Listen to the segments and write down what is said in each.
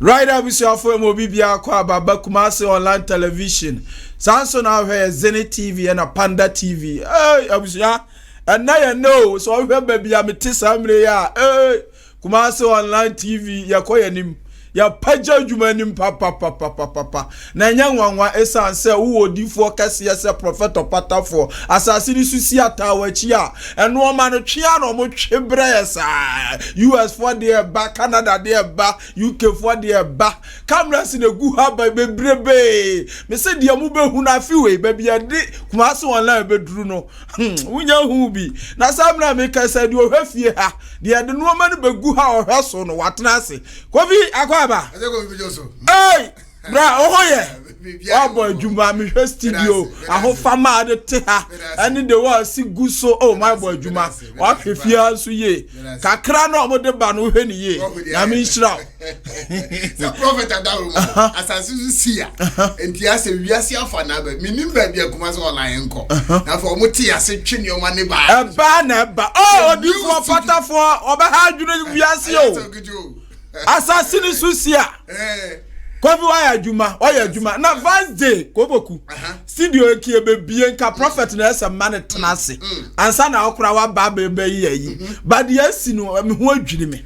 Right up with your phone, Mobibia, Kwaba, Kumasi online television. Samson now here Zenith TV and a Panda TV. Hey, I was ya, and now you know. So I remember be a metis ya. Hey, Kumasi online TV, ya koyanim. Ya paja jumanim papa na nyanwanwa esa se wo odifo kase ya se prophet opata for asasini susi atawachi a eno ma no twea no mo twebre yesa US for the ba Canada the ba UK for the ba cameras na gu ha ba bebrebe me se dia mu behu na afiwe ba bia de kuma so online beduru no wunya hu bi na samna me ka se de ohwafie ha de de no ma no begu ha ohwaso no watena ase kobi akwa ba hey bra ohoye abo adwuma me hwe studio aho fama de te ha ene de wa si guso oh my boy adwuma wa hwefia so ye kakra no mo de ba no hwe ni ye na me nhira the prophet adawuma asasusu sia enti ase wiase afa na ba minim ba bia kuma so online nko na for mo ti ase twene o ma ne ba eba na eba oh odifo patafo oba ha adwuna wiase o asasini susia kofi waya adwuma na first day koboku studio ekie bebie nka prophet na ese man tenase ansa na okura wa ba bebe yi but yes no me ho adwiri me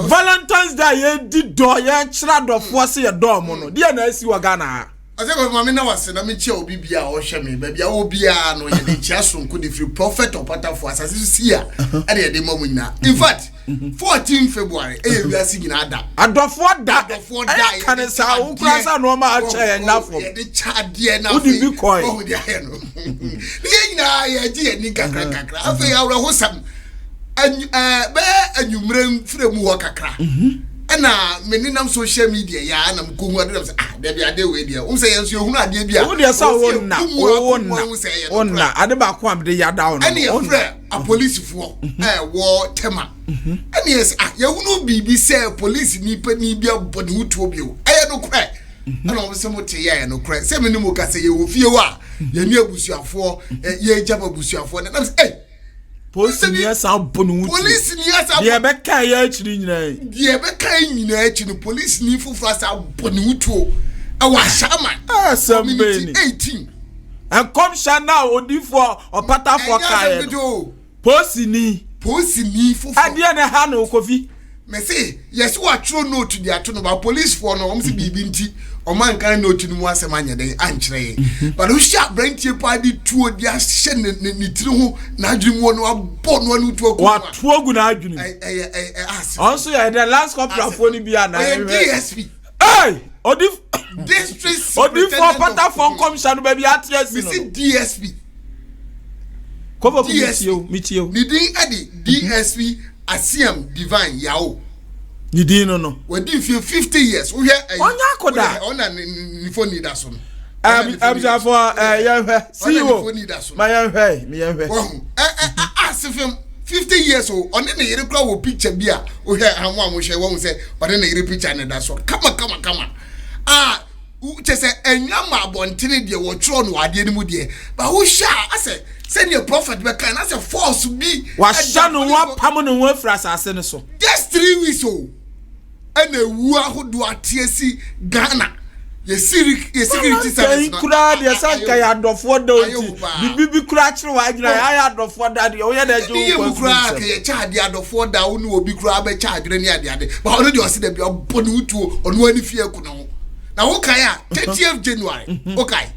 Valentine's Day ye di do ye kira do force ye do mo no dia na asi wa Ghana ha Azeko mama na wase na me chia obi bia o hwe me ba bia obi a no ye de chia sonko de free prophet opata for asase sia e de de mamu nyina in fact 14 February e wiase nyina ada adofo da kan sa wo kura sa no ma acha ye nafo ye de cha de na udi bi coin o de aye no ni nyina ye ji ani kakra afa ya wra hosam be anyumrem fremu ho kakra na meninam social media ya na mkohu ade da bia ade we dia say yenso ehunu ade bia wo dia sa wonna ade ba ko amde ya da ono ene frɛ a police fo wo tema ene yes ya hunu bibi say police ni pani bia bode hutuo bio no kra ana wo se mote ya no kra se menim ka say ye wo fie wa ya ni abusuafo ye jaba abusuafo na say police ni asa bonu police ni asa ye be kan ya chiri nyina ye be kan nyina chi no police ni fufu asa bonu tuo awa shama asambeni 18 and come shana odifo opata for kai police ni fufu ade na ha no kofi me say yes wa tro note dia to no ba police for no omsi bibi nti o man kan note no mu asem anyede ankyere but who sha brantie party tuo dia hye ni tiri ho na adwemu no abo no anu tuo wa tuo gu na adwenu also ya the last couple for ni bia na DSP hey odif district odifo pata for commission baby atiasi no DSP cover mitio ni din adi DSP Asiam Divine Yao. Ni dino no. We din 50 years. We hear onya koda. Ona ni phone ni daso no. Abja for yanhwe. See you. My yanhwe, me yanhwe. Asifem 50 years o one na yere kra wo picture bia we hear hanwo amohwe won say one na yere picture ne daso. Kama. Chese enyama abontene de wo tro no ade ni mu de. Ba wo sha ase send your prophet be kan as a force be wa sha no wa pam no wa fra asase ne so just 3 weeks o ana wu ahodo atiesi Ghana ye security service na kura de sanka ya adofo da oti bibi kura kire wa agina ya adofo da de o ye da ju ko kura ke ye cha de adofo da wo ni obi kura be cha agire ni ade ba ono de o se da bi obonu utuo ono ani fie ku no na wo kai a 30th January okay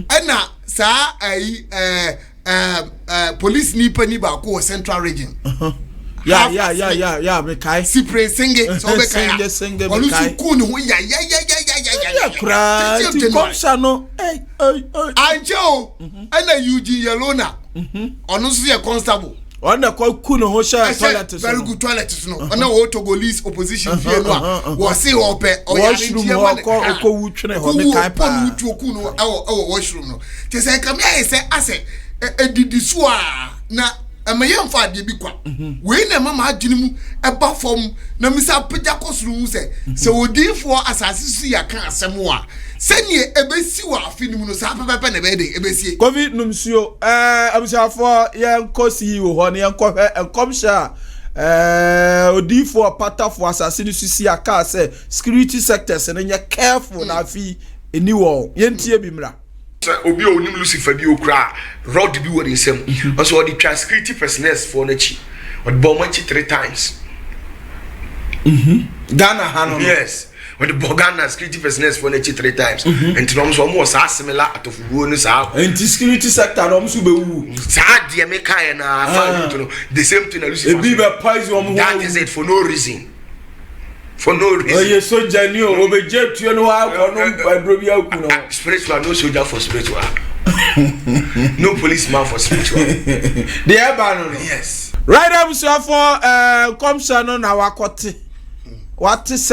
ana sa ai police ni pani ba ko central region yeah me kai Cyprian Singh so be kai olusu ku no ya kra ti komsha no anjo ana UG Yelona onu so ye constable onda ko ku no ho sha toilet so very good toilet no ona wo Togolese opposition fie no wo se wo pe o ya ni ko wutwene ho me kai pa wutu ku no washroom no te se kam ya se ase edidi so a na amayemfa de bi kwa we na mama adwene mu eba fom na misa pagya kosuru mu se odifo asase su ya kan asem a senie ebesi wa afinimu no sa pepepe na be de ebesi covid numsuo abusafo ye nkosi wo ho ne enkohwe enkomsha odifo patafo asase ni susi aka say security sectors na nya careful na afi eni wo yentie bi mra obi onim Lucifer bi okra rod bi wo nsem also the security personnel for na chi or bomb 3 times Ghana hano yes when the Ghana security personnel for na chi 3 times and no so mo sa similar atofuwo ni sa and security sector no so be wu sa de me kai na fa to the same thing na Lucifer e bi be poison that is it for no reason oh yes so janio obeje tuo no wa ko no bro bi aku no spiritual no soldier for spiritual no policeman for spiritual the eba no yes right up so for commission no na wakote what is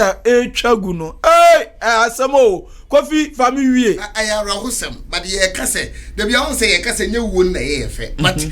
twagu no asemo Kofi family wie ayara hosem but ye kase de bia won say ye kase nye wo na ye fe but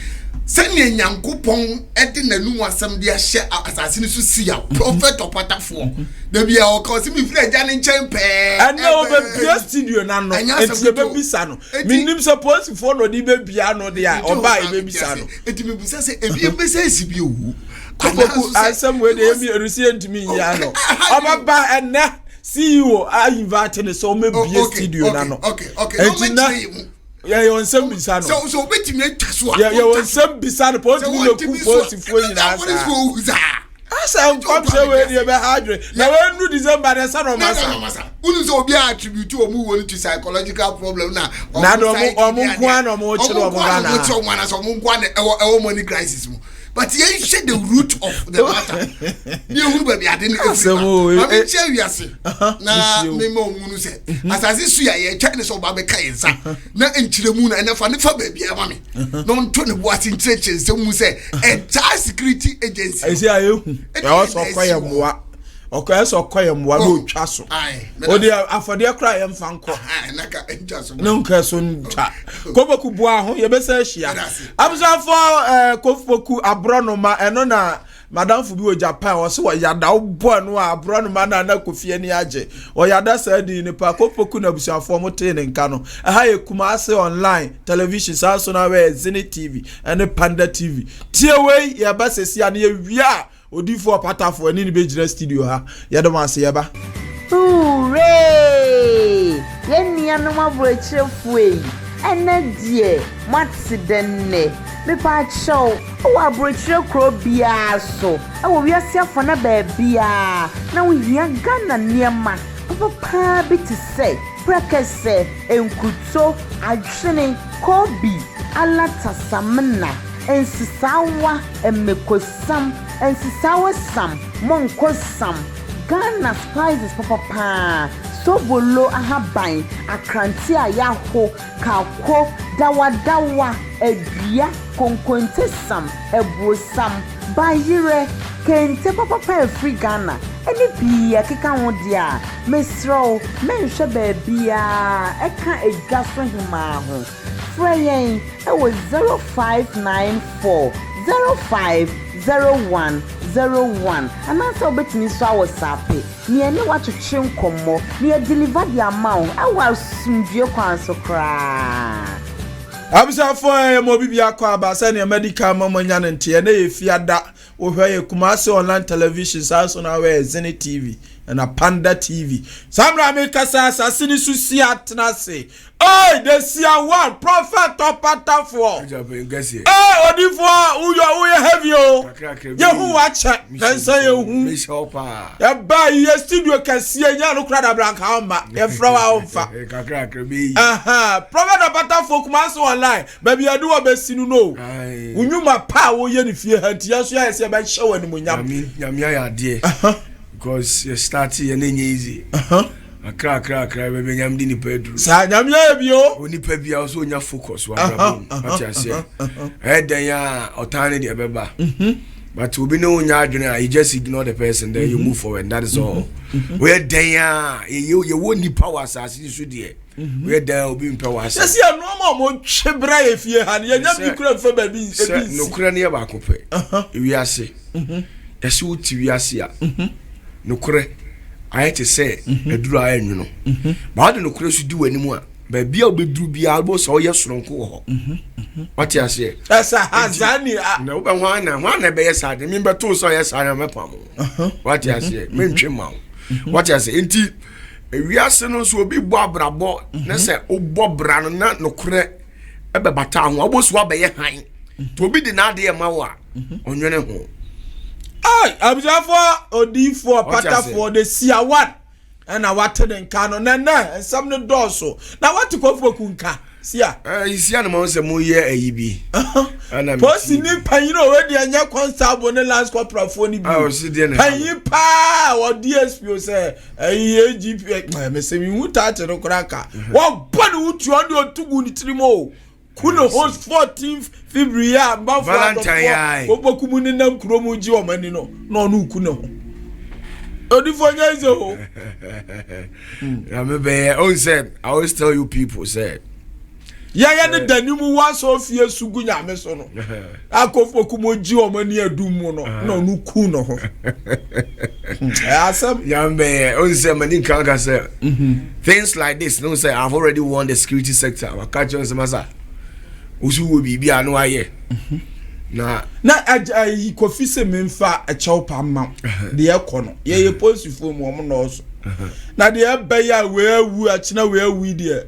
sene nyankopon ede nanu asem de ahye asase ni so sia prophet opatafo de bia o ka se mi fira ja ne nchen pe ana obe studio na no enti be bisa no minim suppose for no di be bia no de a oba e be bisa no enti me bisa se e bi be se sibi owu kofu asem we de mi recent mi ya no oba ba ena CEO I invite so me be studio na no okay no me yeah you nsem bisa no so betimi atwa so yeah you nsem bisa no point me ku post fo nyina asa come say we dey be hardre na we nu December dey say no masa unu so obi attribute omu won to psychological problem na do omu nko na omu chiro omu Ghana omu chiro na so omu nko na e money crisis mu but you should the root of the matter you who be ade na every share we ase na me mo munu se asase su ya ye twa ne so ba be kai nsa na enchiremu na fa ne fa ba bia ma me no nto ne bo ase nchirechire se mu se a security agency I say ayehu e o so koye moa okay so koye moa no twa so o de afode kra ye mfa nko naka entwa so no nka so ntwa koboku bua ho ye be sa hia abusafo kofoku abronoma eno na madam fu bi o Japan o se wo yada wo no abronoma na kofie ni age o yada sa di ni pa kofoku na abusafo mo te ne nka no aha ye Kumasi online television sa so na we Zenith TV and Panda TV tie we ye ba sesia na ye wia odifo patafo ani ni be gira studio ha ye do ma se ye ba hooray yenia no mabrochefo yi ene die matsidenne me pa chow o abrochire kro bia so e wo wiase afo na ba bia na wo hia Ghana niema papa biti say prekese enkuto adwene kobi alatasamna ensisawa emekosam ensisawa sam monkosam Ghana spices papa sobolo ahaban akranti ayaho kako dawa edua konkonte sam ebrosam bayire kente papa free Ghana eni bia keka ho dia mesro menhwe baabia eka edwaso hima ho freyen e was 0594 050101 and answer betimi so awosape ni ene watwetwe nkomo ni deliver the amount awa sumdue kwan so kra abusafo mo bibia kwa abasa ne medical mamanya ne nte na ye fiada wo hwe Kumasi online television so na we Zenith TV na Panda TV samra me kasa asasini susi atnase oi the sia one prophet opatafo odifo uyo heavy o yehu wacha dansa yehu ya ba ye studio kasie nya no kra da branka ma ye fra wa onfa prophet opatafo Kumasi online baby adu obesinu no unyuma pa wo ye ni fie hantia so ya se ba hye wani munyam nyamia ya de because you start you easy akra bebe nyam di ni pedro sa nyamia bio oni pa bia so nya focus wa brabo ati ase dan ya otane de beba but obi no nya adwene you just ignore the person then you move forward, that is all we dan ya you woni power asase so de we dan obi mpa wa asase se no mo twebra ye fie ha ne nya bi kura fa ba bi no kura ne ba ko pe wi ase yesi uti wi ase a no kure ayete say eduru ayenwu no ba de no kure su di wani mu a baby a obedru bia albo so ye soronko ho what you say esa hazani na wo be hwana be yes ade me beto so yes ade mepam what you say me ntwe ma what you say enti ewiase no so obi bo abrabo na se obo bra no na nokore ebe bata ho oboso abaye han to obi de na ade e ma wo a onwene ho ai abjafo odifo patafo de sia one na wate den ka no na ensam ne doso na wate kofo kunka sia isia na mo se mo ye ayibi ana posi ni panyino we de anya constable ne last corporal fo ni bi o si de ne panyi pa o DSP o se AGP me se mi huta te no kraka wo bone wutu on de otugu ni trimo kuno host 14th February ba for Valentine obokumu ni nam kromu ji o mani no no kuno ho odifonya izo ho be on said I always tell you people said ya ne danimu wa so fie sugu nyame so no akofo kumoji o mani adum no kuno ho asem ya be on say mani kan say things like this no say I've already won the security sector I catch on some masa usu wo bibia no aye na kofi se memfa a chawpa ma de ekono ye posifo mu om no so na de abaya we awu a china we awu de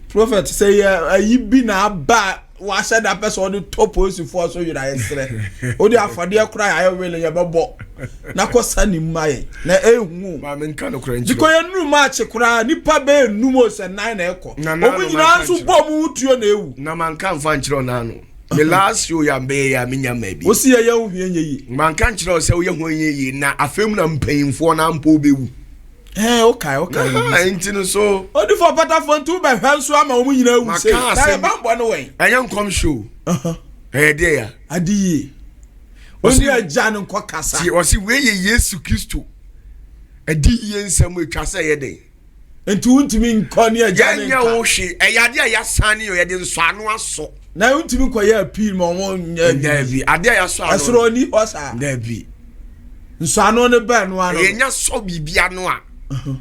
prophet say ayi bi na ba wa sha da person de top posifo so yira yesre o de afade akura ya wele ye bebo na kosa ni mai na ehu ma men kan okura nchi diko ye nu ma che kura nipa be nu mo se nan na eko obi nyina nso bom utuo na ewu na man kan fa nchiro na no the last show ya be ya minya mabi osi ye hu hie yi man kan chiro se wo ye hu yi na afem na mpanyimfo na mpo bewu okay enti no so odi for better fun to be hwanso ama omu nyina ewu se na bambo no wen enyan kom show de ya adiye osi aja no nko kasa ti osi we ye Yesu Kristo adiye nsam etwa se ye de enti untimi nko ne aja ne nka wo hwe eyade ya sane yo ye de nso ano aso na untimi ko ye appeal mo won David ade ya so ano asro ni osa David nso ano ne ba no ano ye nya so bibia no a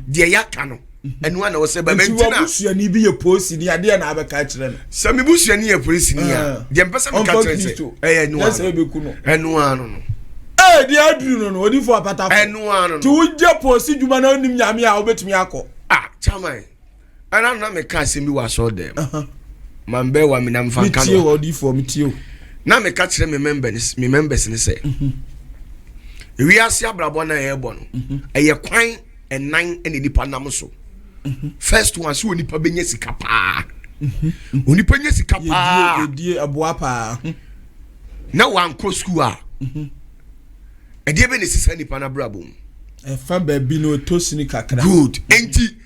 de ya ka no enu ana wo se ba mentina busu ni bi ye posi ni ade na abeka kire no se me busu ni ye polisi ni ya de mpesa me ka kire se enu ano se be ku no enu ano no de aduru no odi for apata enu ano ti uje posi djuma na onim nyame a obetumi akọ chairman ana na me ka se mi wa so dem mambe wa mi na mfa kan no odi for mitio na me ka kire me members ni se wi asia brabo na ye bo no eye kwan enan ene nipa nam so first one so nipa benya sika pa onipa nya sika pa die aboa pa na wan ko school a edie be ne sisa nipa na brabo fa ba bi no tosini kakra good enti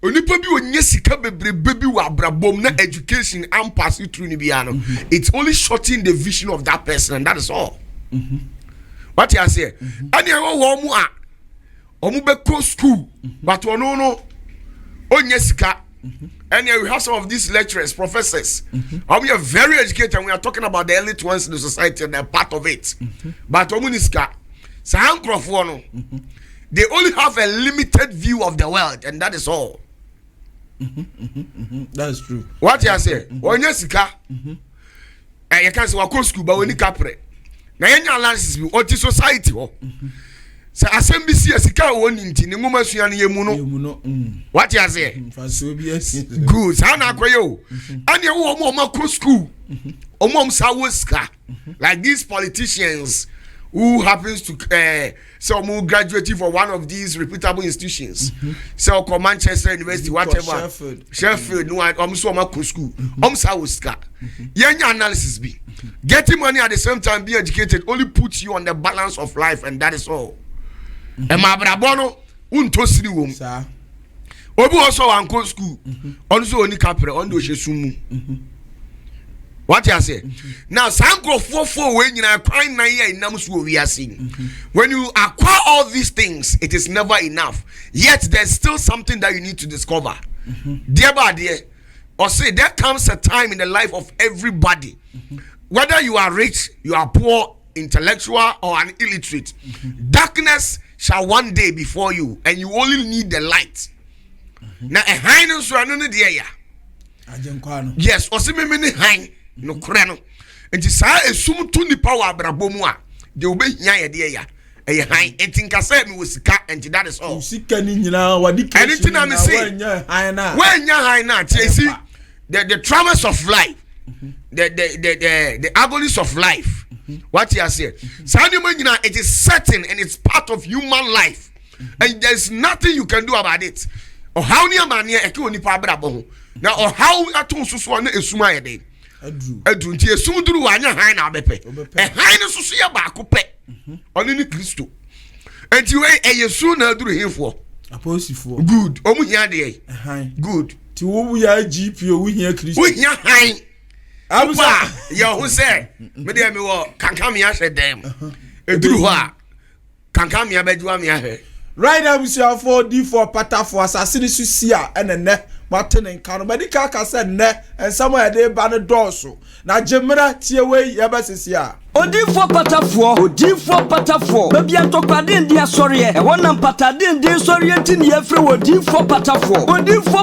onipa bi onya sika bebrebe bi wa brabom na education am pass through ni bia no it's only shortening the vision of that person and that is all what you say ani e wo mu a omu be go school but ono no onya sika and we have some of these lecturers professors we are very educated and we are talking about the elite ones in the society and they're part of it but omu ni sika sa ankrofo no they only have a limited view of the world and that is all that's true what you say onya sika you can say wa go school but we ni kapre na yenya analysis bi oti society ho say assembly sika woni nti ni ngoma sua ne yemu no what you say good how na akoye o ani wo mo ma school omom sawoska like these politicians who happens to some graduating from one of these reputable institutions so come Manchester University whatever Sheffield no so ma school sawoska yenya analysis bi getting money at the same time being educated only puts you on the balance of life and that is all e ma brabo no unto siri wom obi also wan go school on so oni kapre on do hyesumu what you say now sankrofo we nyina kwan nan ya inam so we are seeing when you acquire all these things it is never enough yet there's still something that you need to discover dear by dear or say there comes a time in the life of everybody whether you are rich you are poor intellectual or an illiterate darkness shall one day before you and you only need the light now a highness so no dear ya yes ɔse me ne han no korɛ no enti saa esum to nipa wɔ abrabɔ mu a de obehia ye de ya ɛyɛ han enti nkasa me wɔ sika enti that is all sika ni nyina wadi kesi anything na me say when han na see the traumas of life the agonies of life what you say it is certain and it's part of human life and there's nothing you can do about it or how near man e ke oni pa brabo ho na or how aton susu na esuma ye de adu nti esum duru wanya han na abepe han no susu ye ba ko pe oni ni Kristo enti we eyesu na duru hefo aposifo good omu hia de good ti wo ya GP o hia Kristo wo hia han abusa ya ho se me de me wo kankam ya hwe dem eduru ho a kankam ya badwa me ahwe right now we see for D4 pata for assassin susia enene Martin and Kano medical ka said ne and somewhere they ban the door so na jemra tie we yabasisia Odifo patafo baby atokade ndi asori e wonam patade ndi asori enti ne yefre odifo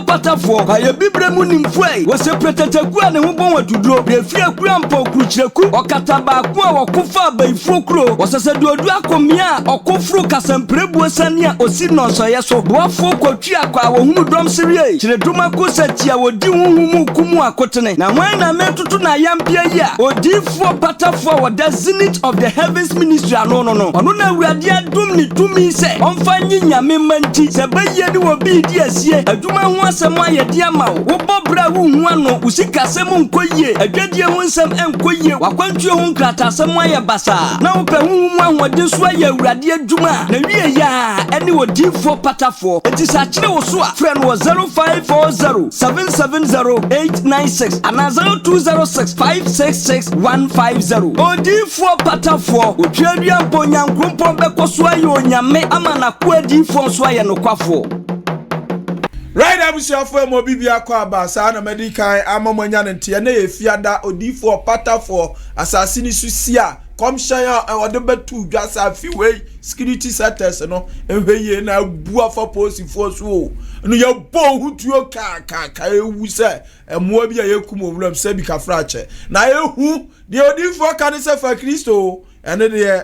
patafo aye bibre mu nimfu ai wo se pretetaku a ne ho bon waduduro de fie akura mpa okurukireku okata ba ko a wokofa abaifo kuro wo sese de odu akomia okofuru kasamprebu sane a osi no so yeso boafo kwatwi akwa wo hunu dom serie kire duma ko satia wodi huhumu kumu akotene na wan na metutu na yampia yi a odifo patafo the zenith of the heavens ministry no onu na awurade adum ni tumi se onfa nyinyame manti se baye ni wo bi di asie aduma ho asem ayedi ama wo bobra wo hu ano usika sem nkoyie adwadie ho nsem enkoyie wakwantue ho nkrata asem aye basa na wo pe hu mu ahode so aye awurade aduma na wie ya ene wo difo patafo enti sa kire wo so a frɛ no 0540770896 ana 0206566150 Difo patafo otwadua mponya nkrumpo bekoso aye onyame ama na ko adifo so aye no kwafo right now we see for mo bibia kwa aba sa na medical amamonya ntia na efiada odifo patafo assassin susia komshaya odebetu dwasa fiwe security setters no ehweye na bua for posifo so no ye bo hutuo ka ewu se emoa bia yekum owuram se bi kafrache na ehu de odifo kan se fa Kristo ene de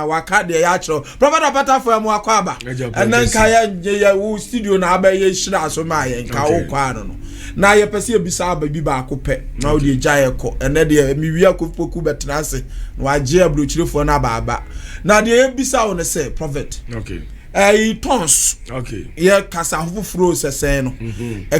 waka de ya chro prophet patafo mo akwa aba enen ka ya wo studio na aba ye hira so ma ye nka wo kwa no na ye pese ebisa aba bi ba akopɛ na wo de gya ko ene de miwi akopoku betenase na waje abrochirefo na aba na de ebisa wo ne say prophet okay tons okay ye kasa hofufuro sesen no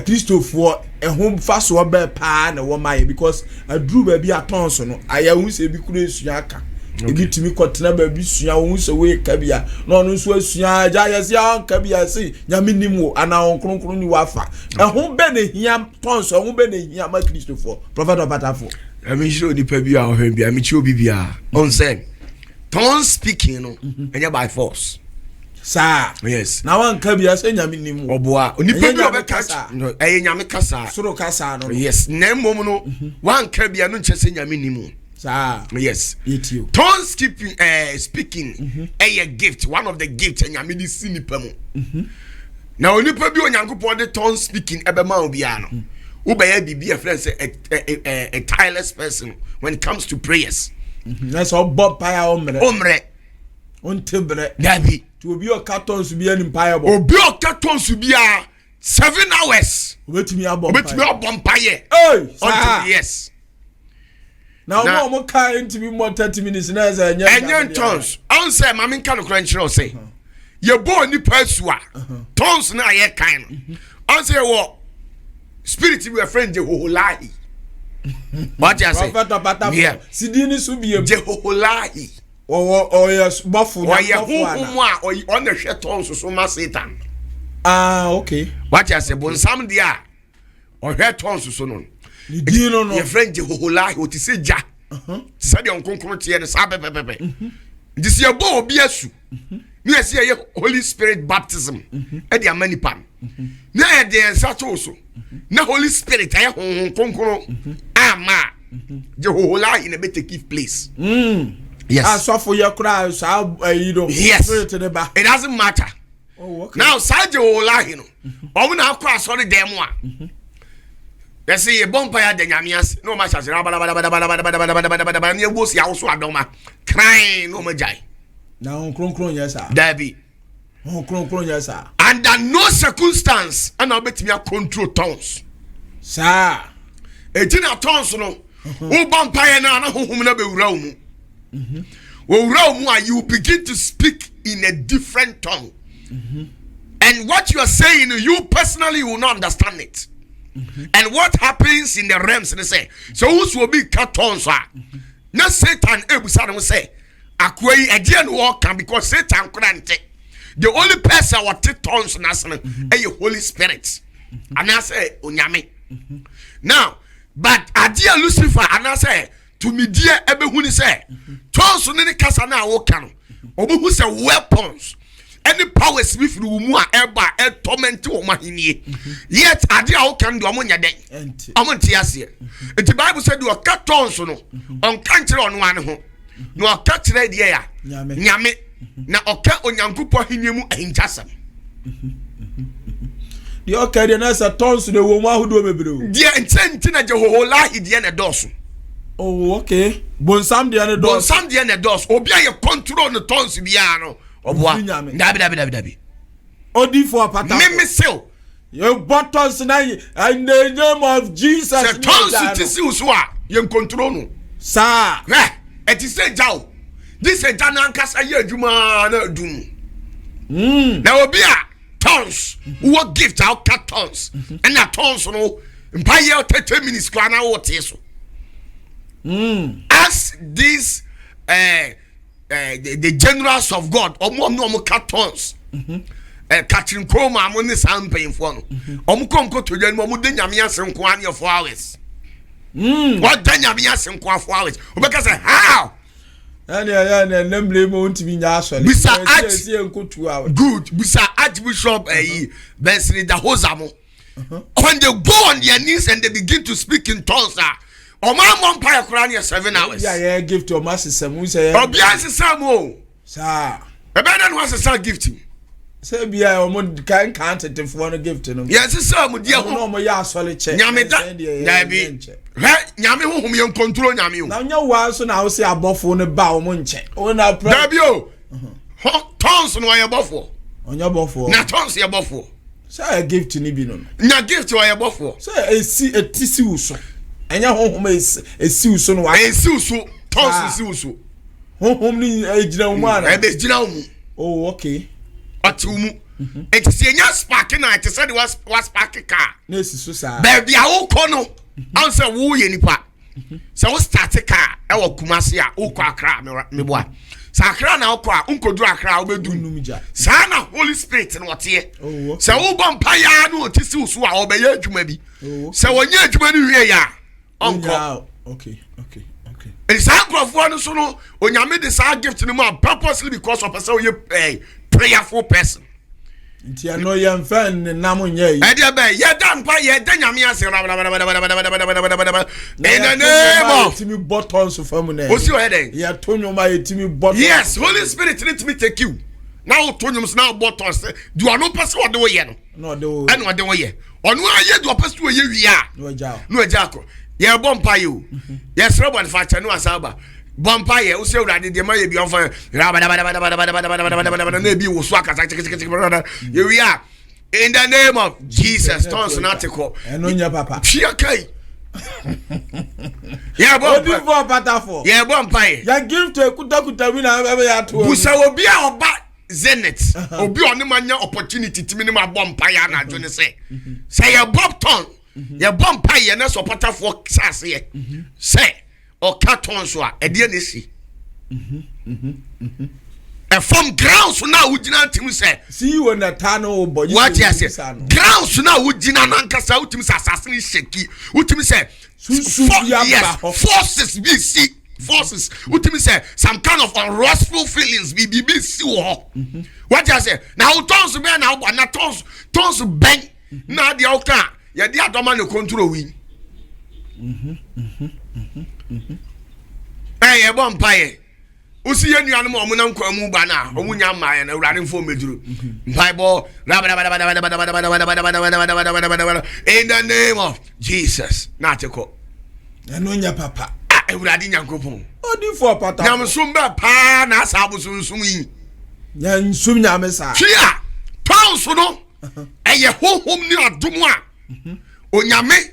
Kristofo ehom faso be pa na wo maye because aduru ba bi atons no ayahu se bi kuro esua aka ebi timi kotena ba bi sua wo se we ka bia na ono nso asua ja yesi an ka bia si nyame nimu ana onkronkron ni wafa ehom be ne hia tons ehom be ne hia ma Kristofo prophet Patafo ami shiro di pa bia o hwe bia mi chi obi bia on say tons speaking no enya by force sa yes na wan ka bia se nyame nimu oboa onipa bi obeka no nyame kasa soro kasa no yes na mmom no wan ka bia no nche se nyame nimu sa yes you tongue speaking a gift, one of the gifts nyame di sinipa mu na onipa bi onyankopon de tongue speaking ebema obia no wo be ya bibia friend say a tireless person when it comes to prayers that's all bob paya omre ontebre dabi to obi o cartons bi ani paya bo obi o cartons bi a 7 hours obetimi abom paya yes now mo ka ntimi mo 30 minutes na eza enya tons on say mama nka no kran chiro say ye bo ni pasua tons na ye kan on say wo spirit be friend Jehoolahi what you say yeah sidini so bi Jehoolahi o yes bofu na bofu ana o na hwe tons so ma Satan okay what you say bon sam dia o hwe tons so no Dino no your friend Jehoolahi o ti se ja said your nkonkron tie ne sa pepepe this year bo obi asu ni ese ye Holy Spirit baptism e dia mani pan na e de ensa to so na Holy Spirit aye nkonkron ama Jehoolahi na be take place yes asofo ye kura sa you know spirit de ba it doesn't matter okay. Now sa Jehoolahi no o na akwa asori dem a they say bomb fire the nyamias no match as bada ne go si awso adoma crying no majai na kron yes sir dabi kron yes sir under no circumstance and obetimi control tongues sir etina tongues no wo bomb fire na honhom na be wura mu you begin to speak in a different tongue. And what you are saying, you personally will not understand it. And what happens in the realms, they say, so who will be cut tongues? Now Satan will say, Akwe again walk because Satan couldn't take. The only person who take tongues is the Holy Spirit. And I say, Unyame. Now, but Adia Lucifer, and I say, to me, dear Ebehuni say, tongues on any casana walk who say weapons. Any powers with Rumua Eba and torment to Mahini. Yet Adia how can do ammonia day. Amontiasia. The Bible said do a cut tongues on country on one home. No a cut red year. Yame. Na oka onyankupo hinimu enjasam. The okay na sa tongues the woman who do me. Dia entina Jehola idie na dosu. Oh, okay. Bonsam dia na dosu. Bonsam dia na dosu. Obi aye control no tongues bia no. Obwa. Dabi. Odi for pata. Me sell. Your buttons na in the name of Jesus. The tongues to see uswa. You control no. Sir. It is say jaw. This is Jana Kasa ye juma na dum. Now obi a tongues. What gift out cut tongues. And that tongues no. Mpaye 30 minutes kwa na what yeso. As this the generals of God, omo cut tongues. Catching chroma among some painful. Omko to them, Mudanyamias and Kwani 4 hours. What Danyamias and 4 hours? Because how? And namely, won't be national. Good, Bisa Archbishop Bessie the Hosamo. When they go on their knees and they begin to speak in tongues, Oma Empire Kurania 7 hours. Yeah, give to Master Samu say. Obiansi Samu. Sir. Ebedan was a star gifting. Say be I can't count it if one gift to them. Yes, sir, dear. No more ya solid check. Nyame da. Dabi. Nyame whom you control Nyame. Now your was so now say above on the bow munche. On our Dabio. Tons on your buffalo. On your buffalo. Na tons your buffalo. Say a gift to Nibino. Na gift to your buffalo. Say a tissue so. And your home is a suso no I suso tons suso. Home ni ejina umana. E be jina umu. Oh, okay. Atumu. It is a sparking night. It said it was sparking car. Nesi so sa. Baby, I will kono. Answer woo ye nipa. So we start a car. I will Kumasi a uko akra me boy. Sakra na ukwa unko do akra obedu numija. Sana Holy Spirit and what here. Oh. So we vampire no tisi usu a obeye adwuma bi. So wonye adwuma ni wie ya. Uncle. Okay. And sacrifice so no onyame the side gift no more purposely because of person you prayerful person. Nti ano ye mfa namo nya yi. E dia be ye dan pa ye dan nyame ase in the name of timi buttons for me na. What's your head? Ye tonyo ma ye timi buttons. Yes, Holy Spirit need me take you. Now tonyo now buttons. Do you know person what the way no? No do. And what the way. Onu aye do person we wi a. No ja. No ja ko. Ye bompa you. Yes, Robert Facha no asaba. Bompa ye o se urade de ma ye bi on fa. Na bi wo so akasa. You we are in the name of Jesus. Tons not ko. Eno nya papa. Chia kai. Yeah, bompa. Odi for patafo. Yeah, bompa ye. Ya give to kuta wi na be ya to. Busa obi a oba Zenith. Obi oni manya opportunity timi ni ma bompa ya na adwo ne say. Say ya bob ton. Ya bompa ye na so patafo sase ye. Say or carton so a de na si. From grounds now ugina tim say. See you on the tunnel boy. What you say? Grounds now ugina na nkasa utim say assassin sheki. Utim say yes, forces BC forces utim say some kind of unrestful feelings BBC wo. What you say? Now tons be na tons bang na de oka ya de adoma no control win. Eh, bompa ye. usi ye nuanu mo omunam kwa mu ba na omunya ma na urare mfo meduru bible in the name of Jesus na teko eno nya papa urade nyankopon odifo pata nyam sumba pa na asabu sunsum yi nya nsum nya mesa tia tonso no eye hohom ni adom a onyame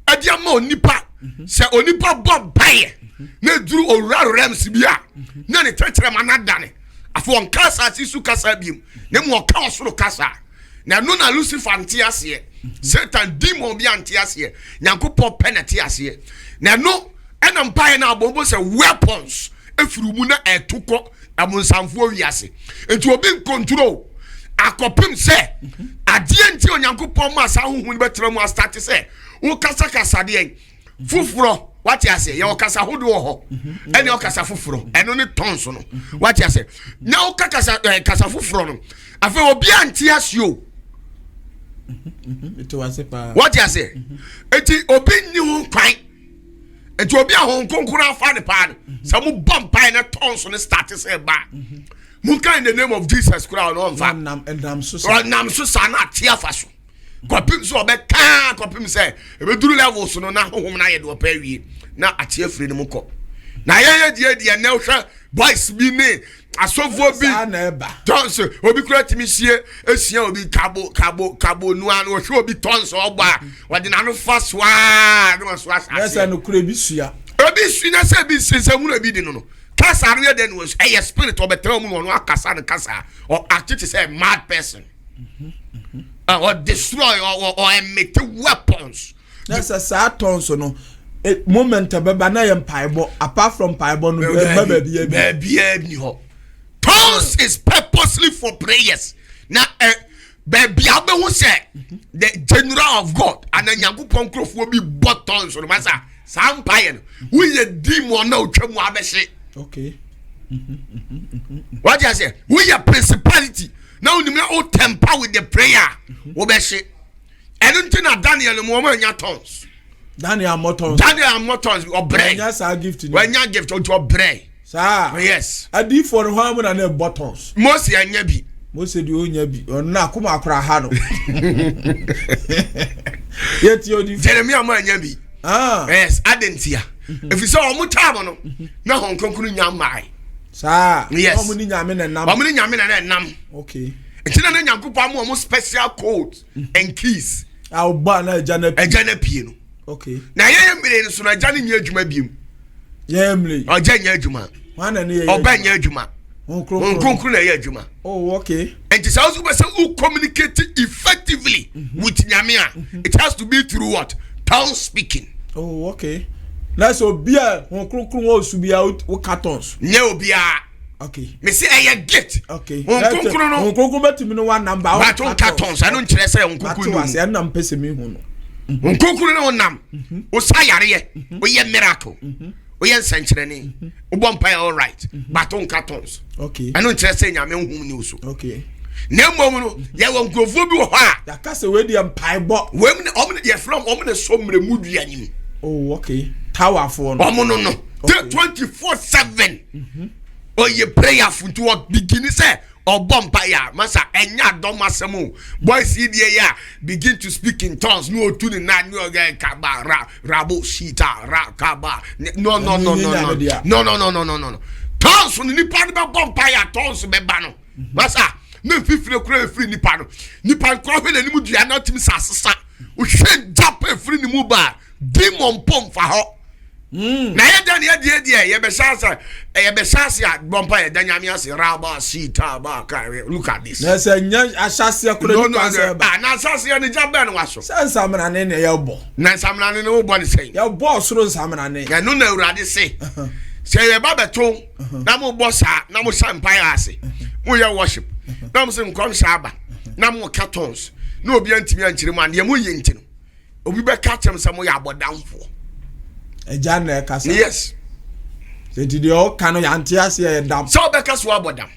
adiama onipa se onipa bob baye na duru owura rems bia na ne tetere manadane afo on kasa sisu kasa biem na mo ka osoro kasa na no na Lucifer antiase Satan demon bi antiase nyankopɔ penalty ase na no ena mpae na abombo se weapons efuru mu na etokɔ amonsamfo wiase enti obi control akopim se adie nti onyankopɔ ma sa huhu ni betra mu start se wo kasa kasa de fufuro what you say your kasa hodo ho ene your kasa fufuro eno ne tonso no what you say na o kasa kasa fufuro no afa obi anti asio it was pa what you say eti obi ni ho kwan eti obi a ho konkura afa ne pa no sa mu bom pa ne tonso ne start say ba mu kan in the name of Jesus Christ no mfa nam so sa na tia fa so kopim so obeka kopim say ebeduru levels no na honhom na ye do pa wie na atie free ne mko na ye die na hwe boys bi ne asofo bi tons obi kura timi sie esia obi kabo nu an hwe obi tons ogba wode na no faswa no so asa yes no kura bi sua obi sua say bi sensamu obi di no kasa no den was a spirit obetra mu no akasa ne kasa or act to say mad person or destroy or emit weapons. That's a sad tons no moment baba na yem paibo apart from paibo no baby tons is purposely for prayers. Na baby abe who say the general of God and then Yakupon Croft will be buttons on masa sam payen we ye demon na twemu abese. Okay. What you say? We are principality. Now you know temper with the prayer. Obeshe. I don't think that Daniel mo ma nya tons. Daniel motons or bread. Yes, I give to you. When you give to bread. Sir. Yes. I did for the harm and buttons. Most ya nya bi. Most of you nya bi. On na kuma akra ha no. Yet you di. Jeremiah ma nya bi. Ah. Yes, adentia. If you saw omu time no, na hon konkuru nya mai. Sir. Yes. Omu ni nyame na nam. Omu ni nyame na nam. Okay. Ntina na nyankopɔ amu special codes and keys. I'll ban na jana pie no. Okay. Na ye mbre no so na jana nya adwuma biem. Ye mbre. O jana adwuma. Wana ne ye. Oba nya adwuma. Onkronkron na ye adwuma. Oh, okay. And it also be say who communicate effectively with nyame a it has to be through what? Tongue speaking. Oh, okay. Let's obia onkronkron wo subia wo cartons. Nye obia. Okay. Me say I get. Okay. Onkronkron no. Onkronkron betimi no one number. But cartons I don't kyerɛ sɛ onkronkron. Ati wase nam pese mi hu no. Onkronkron no nam. O sayare o ye miracle. O ye nsankyerɛne. O bompa all right. But on cartons. Okay. I don't kyerɛ sɛ nyame hu ni so. Okay. Na mmom no ye won nkrofo bi wɔ hɔ a. Yakase we dey mpaibo. We me ye from me so mre mu duanim. Oh, okay. Tower for no. Omo no. 24/7. Oh, ye prayerful to what begin say or bumpire, massa, and ya don't massamo. Boys, ya begin to speak in tongues. No, to the night, no, kaba, rabo, shita, kaba. No. Tongues from the Nippon bumpire, tongues of Bebano. Massa, no 50 free Nippon. Nippon crowd and Mudia not to Sassa. We should jump a free Muba. Demon pump for her. Na ye dan ye be sasa bompa ye dan nyame ase raba sita ba ka look at this na se nya asase akura ni kwase ba na asase ni jabe no waso sensa mena ne ye bo na samna ne wo bo ne sei ye bo soro samna ne ya no na urade se se ye ba beto na mo bo sa na mo champagne ase mo ye worship na mo se nkom shaba na mo cartons na obi antimi ankyire mo ande mo ye ntino obi be ka tem se mo ya abodamfo ejana kasa yes se ti de o kanu ya antiase ye dam so be kasa abodam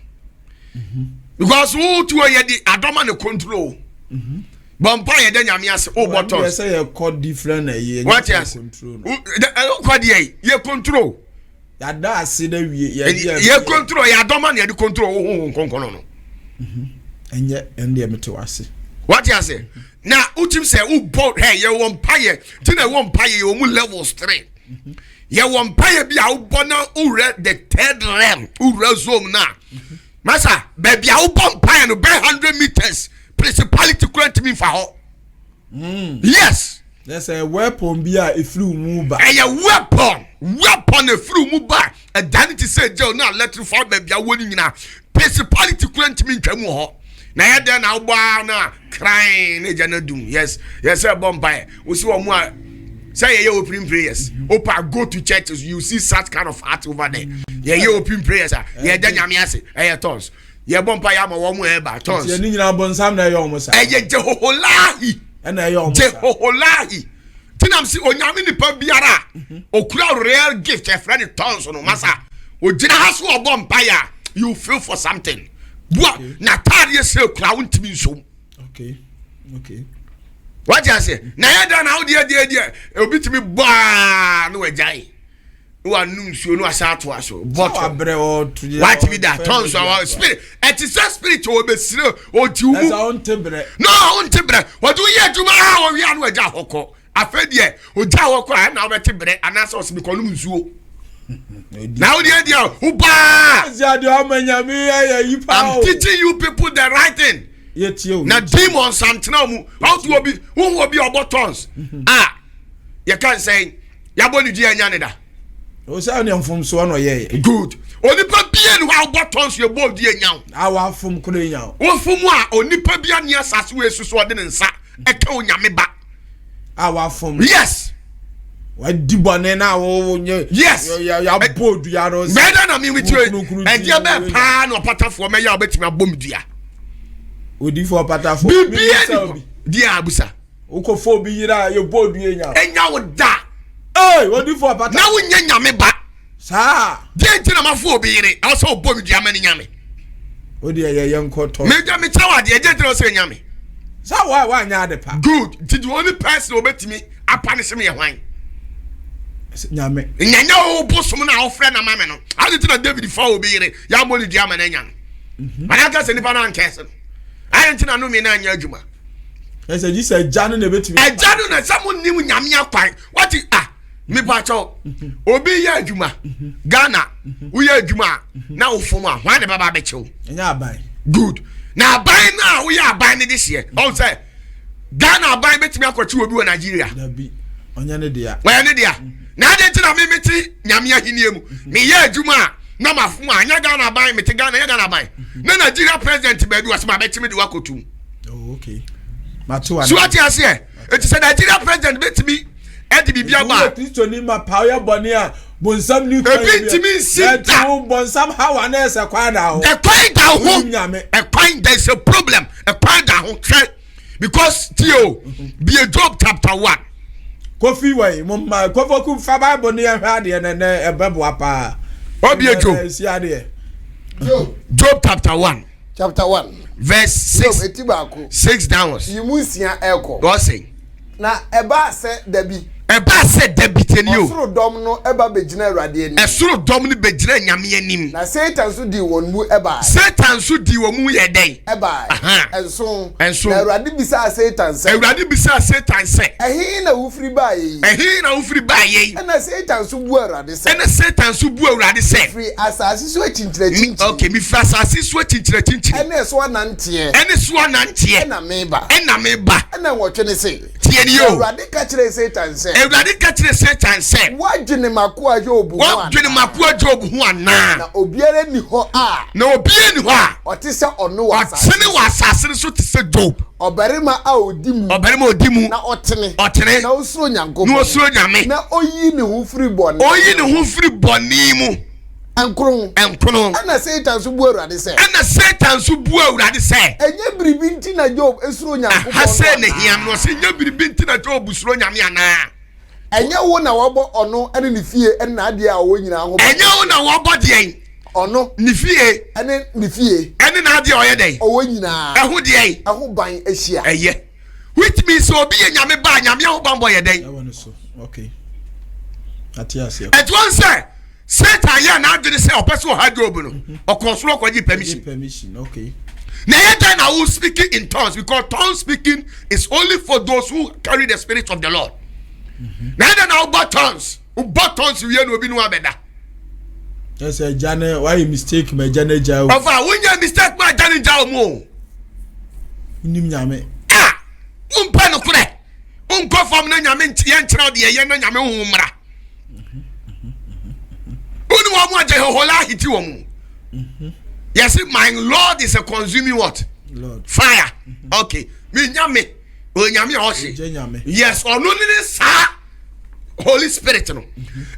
because who to ye di adoma ne control bompa ye de nyame ase o bottom we say ye call different na ye what yes control ye control yada ase na wie ye control ya doma na ye control wo konkono no enye ende mete wase what you say na utim say u bold hey ye won paye ti na won paye ye mu levels 3 ye won paye bi a u bona u re the third realm u re zone na masa baby a u bon paye no be 100 meters principality current me for ho yes there's a weapon bi a ifru mu ba a weapon ifru mu ba a danity say jail na electrify baby a woni nyina principality current me ntwa mu ho na ya den na ugba na crying na jana dum yes say bomb we see one more say ye open prayers opa go to churches you see such kind of art over there ye open prayers ye da nyame ase tons ye bomb ya ma wo mu eba tons ye ni nyina bonsam na ye omo sa ye jehoholahi na ye omo jehoholahi tinam si onyame ni pa biara okura real gift e friend tons no masa ogina haso obomb ya you feel for something bua na tare se kura wontimi nsom okay what you say na ya da na how dia obitimi baa no wajai wa num suo no asato aso but abre o to what be that tons our spirit it is a spirit o besire o ti umu esa on tebre no on tebre what do ye aduma o wi anu aja hokọ afedie o ja hokọ na o betebre anasa o sibi konum nsuo now the uba I'm teaching you people the right thing. Na demons antina mu how to obi who will be about tons you can't say ya boni di anya ne da o say na mfom so no ye good onipa bia ni how about tons you bold di anya awa fom kro anya wo fom a onipa bia ne asase we susu ode ne nsa e ka onyame ba awa fom yes wadi bone na wo yes ya bodu ya ro meda na mi with you e dia be pa na patafo me ya obetimi abomdua odi for patafo bi dia abusa ukofo bi yira ye bodu enya wo da odi for patafo na wo nya nyame ba sa dia ntina mafo bi yire also obomdua mani nyame odi ye nkoto meja me chawa dia je ntina so nyame sa wa nya de pa good did the only person obetimi apanish me ye hwan nyame nyanya o bosom na ofre na mame no ade tina David fa obire ya moli dia ma na nya mana ka se nipa na nkese ayi tina no me na anya adwuma ese ji se janu na betimi janu na samu nim nyame akwan what me ba cho obi ya adwuma Ghana wo ya adwuma na ofom a hwan de baba be chew enya abai good na abai na wo ya abai ne this year all say Ghana abai betimi akwachi obi wo Nigeria nabi onya ne dia wa ne dia na de ntina me meti nyame ahini emu me ye adwuma na mafom anya Ghana ban meti Ghana ya Ghana ban na Nigeria president be bi wasema betimi de wakotum oh okay matu so what you say it is Nigeria president betimi e de bibia ba Kristo ni ma power boni a bonsam ni kwa betimi sita bonsam hawa na ese kwa da ho e kwai da ho e kwai there is a problem e kwai da ho because tio be a Job chapter 1 Kofi way mumma kofo ku fa Bible ne hwa de ne ebebo apa obi ejo Job chapter 1 verse 6 downwards yimusia eko God say na eba se dabi tenio osoro dom no eba begina awrade ani esoro dom ni begina nyame anim na Satan so di won mu eba Satan so di won mu ye den eba enso na awrade bisa Satan se ehin na wufri ba yi na Satan so bu awrade se free asasi so chinchire okay mi fra asasi so chinchire ene so anantie na meba na wotwe ne se tienio awrade ka kire Satan se wadwene makoa Job ho ana na obiara ni ho a ote se ono wa asase so te se Job obarima a odimu na otene na osuro nyame na oyi ne ho firi boni mu enkron ana Satan so bu awrade se enye biribi nti na Job esuro nyankopon ha se ne hiam no se nya biribi nti na Job suro nyame ana enye wo na wobo ono ene ne fie ene na ade a wo nyina ho enye wo na wobo de ono ne fie ene na ade o ye den owo nyina eho de eho ban ahia eye which means obi ye nyame ba nyame ho ban boy ye den okay atiase et one say Satan ya na adwene say opeso ha job no okonsoro kwaji permission okay. Now then I will speaking in tongues because tongue speaking is only for those who carry the spirit of the Lord. Now then I will tongues we no be no abeda. Yes, Jane, why you mistake my Jane Jao? Ofa, when you mistake my Jane Jao mo. Nim nyame. Ah, umpa no kure. Unko fam na nyame yen kyerɛ de ye na nyame hu mmra. Unu wa mo aje hola hiti wo mu. Yes, my Lord is a consuming what? Lord. Fire. Okay. Me nyame. O nyame o yes, or no sa Holy Spirit no.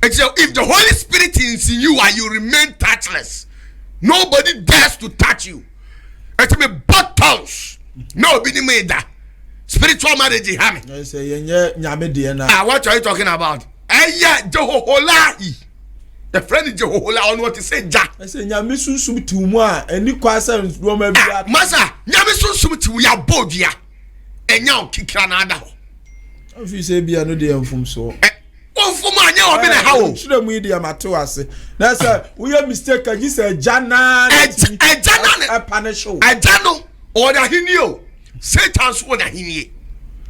If the Holy Spirit is in you and you remain touchless, nobody dares to touch you. It me bottles. No be made that. Spiritual marriage ha me. Yes, nyame de na. Ah, what are you talking about? Jehoholahi. The friend is Jehohola on what he say ja. I say nyame sunsum ti mu a eni kwasa ro ma bia. Masa, nyame sunsum ti ya bodia. Enya o kikira na ada ho. If you say bia no dey enfum so. Ofum anya o be na ha o. Chire mu dey amato ase. Na say we your mistake you say jana. Jana punish you. Jano or da hinio. Satan so da hinie.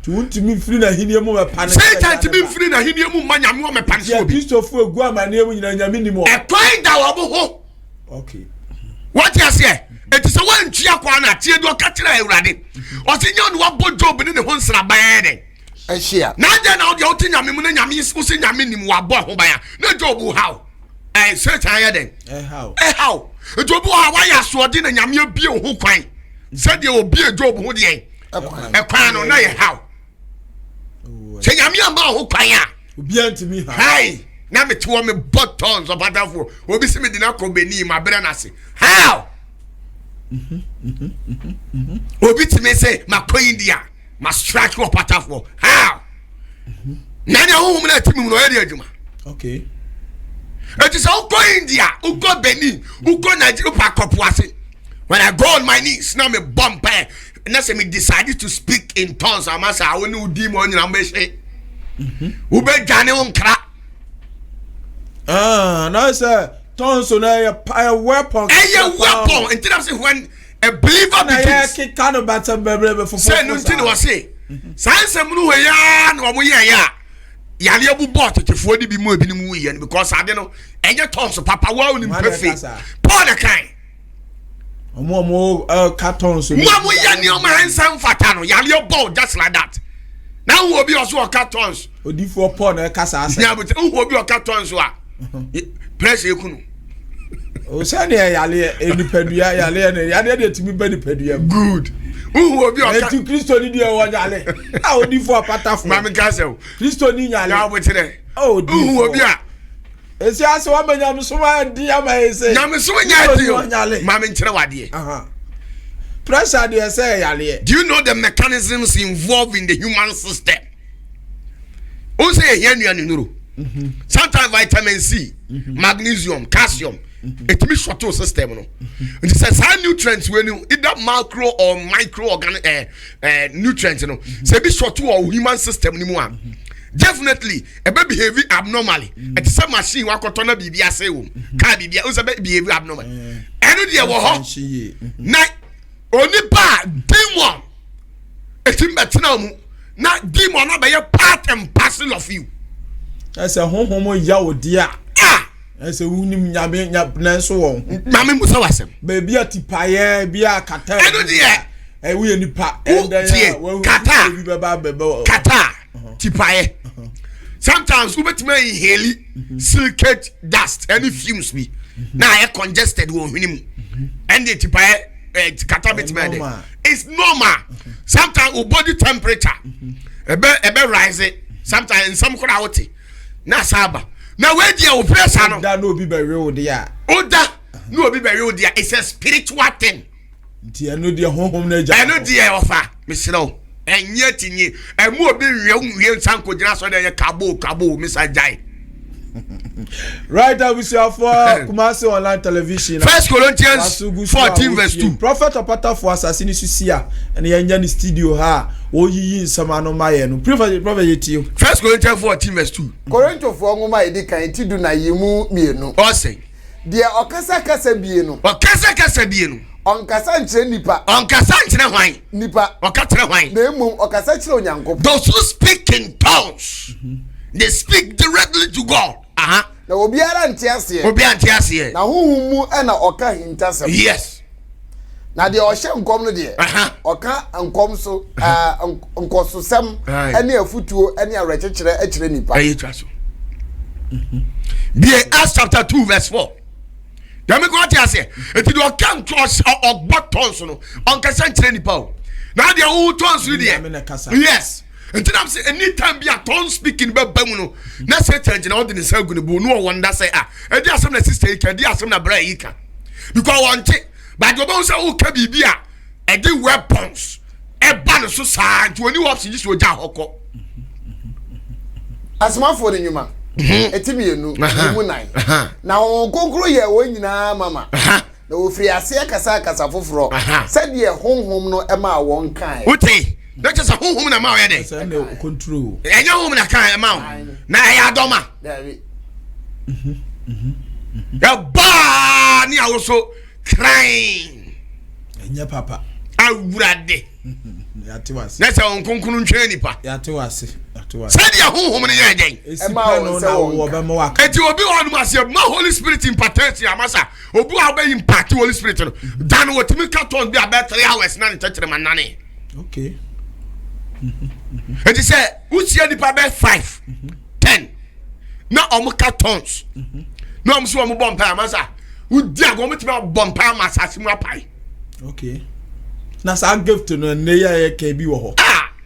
To me free na hinie mu me punish. Satan to be free na hinie mu ma nyame o me punish obi. Christopher egu amane mu nyina nyame ni mo. E kwan da wo bo ho. Okay. What you say? It is a one chia kwa na tie do ka kire awurade. O se nya no wa bo job ni ne ho nsra ban den. Ehia. Na je na o de o ti nyame mu na nyame so se nyame nim wa bo ho ban ya. Na job how? Satan ya den. How? How? Job how wa ya so de na nyame abie ho kwan. Se de obi job ho de e kwan no na ye how? Se nyame amba ho kwan ya. Obi antimi ha. Hi. Na me to me buttons of atafo. Obi se me di na ko beni ma bere na se. How? Obi ti me say ma ko India, ma strike up atafo. How? Na na hu mu na timi mu no area adwuma. Okay. It is all go India, u go Benin, u go Nigeria pa kopuase. When I go on my knees, now me bump and say me decided to speak in tongues. I must say I will demon na me say. U be jane on kra. Now say tongues so na a weapon. A weapon. Instead of say when a believer begins. Na kind of better bebe for. Say no thing was say. Sanse mu no ya na omo ya. Yale abu bot te fo di bi mu ebi ni mu ye because ade no enye tongues papa wa oni perfect. Paul the kind. Omo cartons. Mo ya ni omo handsome fata no yale ball just like that. Now who obi also cartons. Odifo Paul na kasa ase. Nya but who obi cartons wa. Pressure ekunu. O say na yale enipadua yale de timi ba nipadua. Good. Who obi cartons. Kristo ni dia wo yale. Ah odifo apatafo. Mama Gasel. Kristo ni yale. Na wo tire. Oh who obi a. Esi ase wa manya msoma di ama ese. Nyame so nya di o. Mama nkire wade. Pressure dey say yale. Do you know the mechanisms involved in the human system? O say here nuanu nuru. Sometimes vitamin C, magnesium, calcium, it means short system no. It says high nutrients when you either macro or micro organic nutrients no. Say be short to our human system ni mo. Definitely a baby behave abnormally. It is a machine wa kotona bibia say wo. Ka bibia o say behave abnormal. Eno de wo ho. Na oni pa demon. Etim betina mu. Na demon na be part and parcel of you. Ese honhom ya odia. Ese wunim nyame na so won. Mame musa wasem. Baby atipaye bia kata. Eno de we nipa kata tipaye. Sometimes we betime inhale silicate dust any fumes me. Na air congested wo hwenim. And the tipaye kata betime. It's normal. Sometimes our body temperature ebe rise it. Sometimes in some kora wote. Na saba. Na we dia o pressure no. Da no be bere o dia. Oda no be bere o dia. It's a spiritual thing. Nti eno dia honhom na ja. Eno dia ofa. Misiro. Enye tinye. Emu obi wie nsanko gina so de kabo misa jai. Right now we see for Kumasi online television. 1 Corinthians 14 verse 2. Prophet Opata for assassin Susia and the studio ha. Oh ye some no my no. Prophet you. 1 Corinthians 14 verse 2. Corinthians for ngoma edi kan ti du na yemu mienu. O say. Dia okasa bienu. Okasa bienu. Onkasa nkyere nipa. Onkasa nkyere hwan. Nipa. Okatire hwan. Na emum okasa kyere onyankopon. Those who speak in tongues, they speak directly to God. Na obiara ntiase. Obiara ntiase. Na huhumu na oka hintasem. Yes. Na de ohye nkom no de. Oka nkom so nkososem ene afutuo ene arekekere akire nipa. Ayi twaso. Be Acts chapter 2 verse 4. Yami ko ati ase. Eti do oka ntos ogboton so no. Onkasa nkire nipa o. Na de wo tons no de. Yes. Until I'm saying anytime be a tongue speaking about Bamuno, not say change and all the Sagun, no one that say, and there are some sister, there are some Braika. Because one take, but the bones are okay, be and the weapons, a banner so sad to a new option just to a jahoko. As my phone in you, ma. Etimi no, munai. Now go grow your way na mama. No free asia kasa foforo. Said ye home no ema won kan. Uti. Not just a home na ma yede. Say no control. Enya home na kan ma. Na ya doma. Ya ba ni awoso crying. Enya papa. Awurade. Ya tiwase. Na say onkonkunu ntwe nipa. Ya tiwase. Said ya home na yede. Ema no na wo be mo waka. Enti obi won ma say ma Holy Spirit impact ya masa. Obi wa be impact Holy Spirit no. Dan wotimi ka ton bi about 3 hours na nchechere manane. Okay. And he said, "Who's your department 5, 10? Now I'm cartons. No, I'm so I'm bomb pie, massa. Who dare go to bomb pie, massa, pie? Okay. Now, I give to no near KB wo.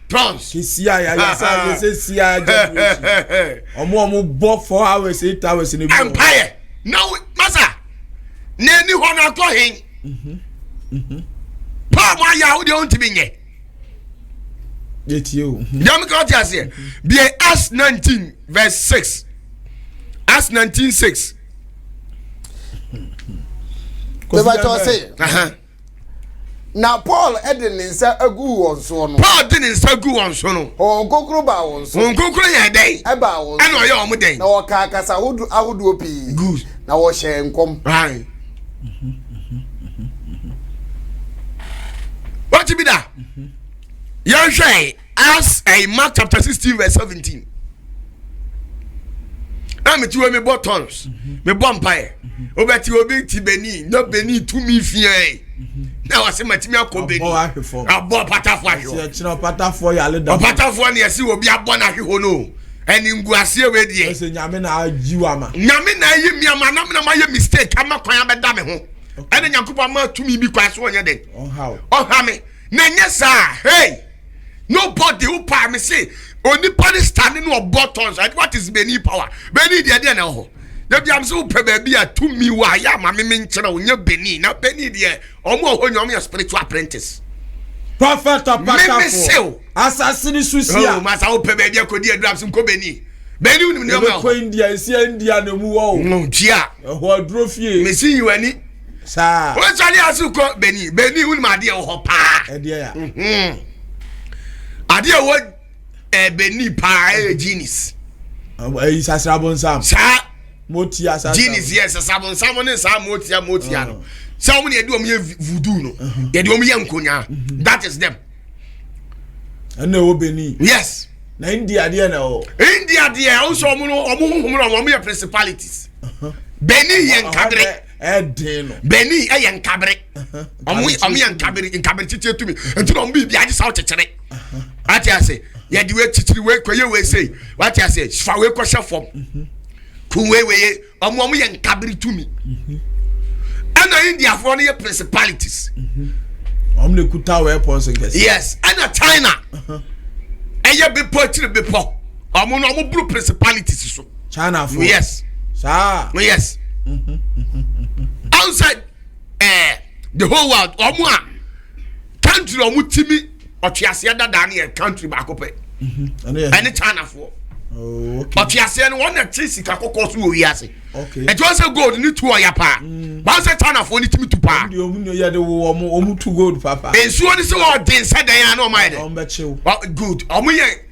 Tons. I say, I'm more bob 4 hours, 8 hours in the empire. No, massa. Nanny Hona Cohin. Pa, my yahood, you to be. It's you. Democrats here. Be Acts 19 verse 6. Acts 19 6. Now Paul Eden insa agu won so no. Paul didn't say go on so no. On kokro ba won so. On kokro ya dey. E ba won. E no ya omo dey. Na wo ka kasa ahodu opi. Good. Na wo hye nkom. Right. What be that? Yan hwe as a Mark chapter 16 verse 17. Me ti me buttons. Me bonfire. Obeti obi ti beni, no beni to me fear. Na wase matimi akobeni. Abo patafo ahwo. Se chira patafo ya le da. Patafo na yesi obi abo na ahwo no. Eni nguase we die. Se nyame na ajiwa ma. Nyame na yi miama na ma ye mistake ama kwan abeda me ho. Eni nyankopɔ ma tumi bi kwa so onye den. On how? Oh ha me. Na nyesa, hey. Nobody who pa me say only party standing no buttons. What is Beni power? Beni dia na ho. Na bia am so pe ba bia to me wa ya ma me nkyere onye Beni. Na Beni dia omo ho nyom ya spiritual apprentice. Prophet Opata. Assassin Susia. Oh, masa wo pe ba bia kodi adram sim ko Beni. Beni unu ne ma. Ko India, si India no mu wo. No tia. Ho adrofie. Me see you ani. Sa. Wo chali asu ko Beni. Beni unu ma dia ho pa. E dia ya. Ade wo Beni pa genius. Eh sasrabon sam. Sa moti asasa. Genius yes sasrabon sam ne sa motia no. Sa mo ne de o me voodoo no. De o me yankonya. That is them. And no Beni. Yes. Na India dia na o. India dia o so mo no o mo principalities. Beni yen kabre. No. Beni yen kabre. Omo yen kabre titi to me. Enti no bi aje sa o chechere. Ati ase ya di we titiri we koye we say what I say fa we kwhye fom ku we omo ye nkabiri tumi ana India for no principalities omo le kuta weapons ngese yes ana China eye be potiri be po omo no omo blue principalities so China for yes sa yes outside the whole world omo a country omo timi Ochiasia da Daniel country back up. Any China for Oh, okay. But you say no one that chase ka kokko so we ase. Okay. And you say gold ni 2 oya pa. One say turn for ni timi to pa. The omu ya de omu to gold papa. Ensuo ni say what den say dan na o mind. Good. Omu ye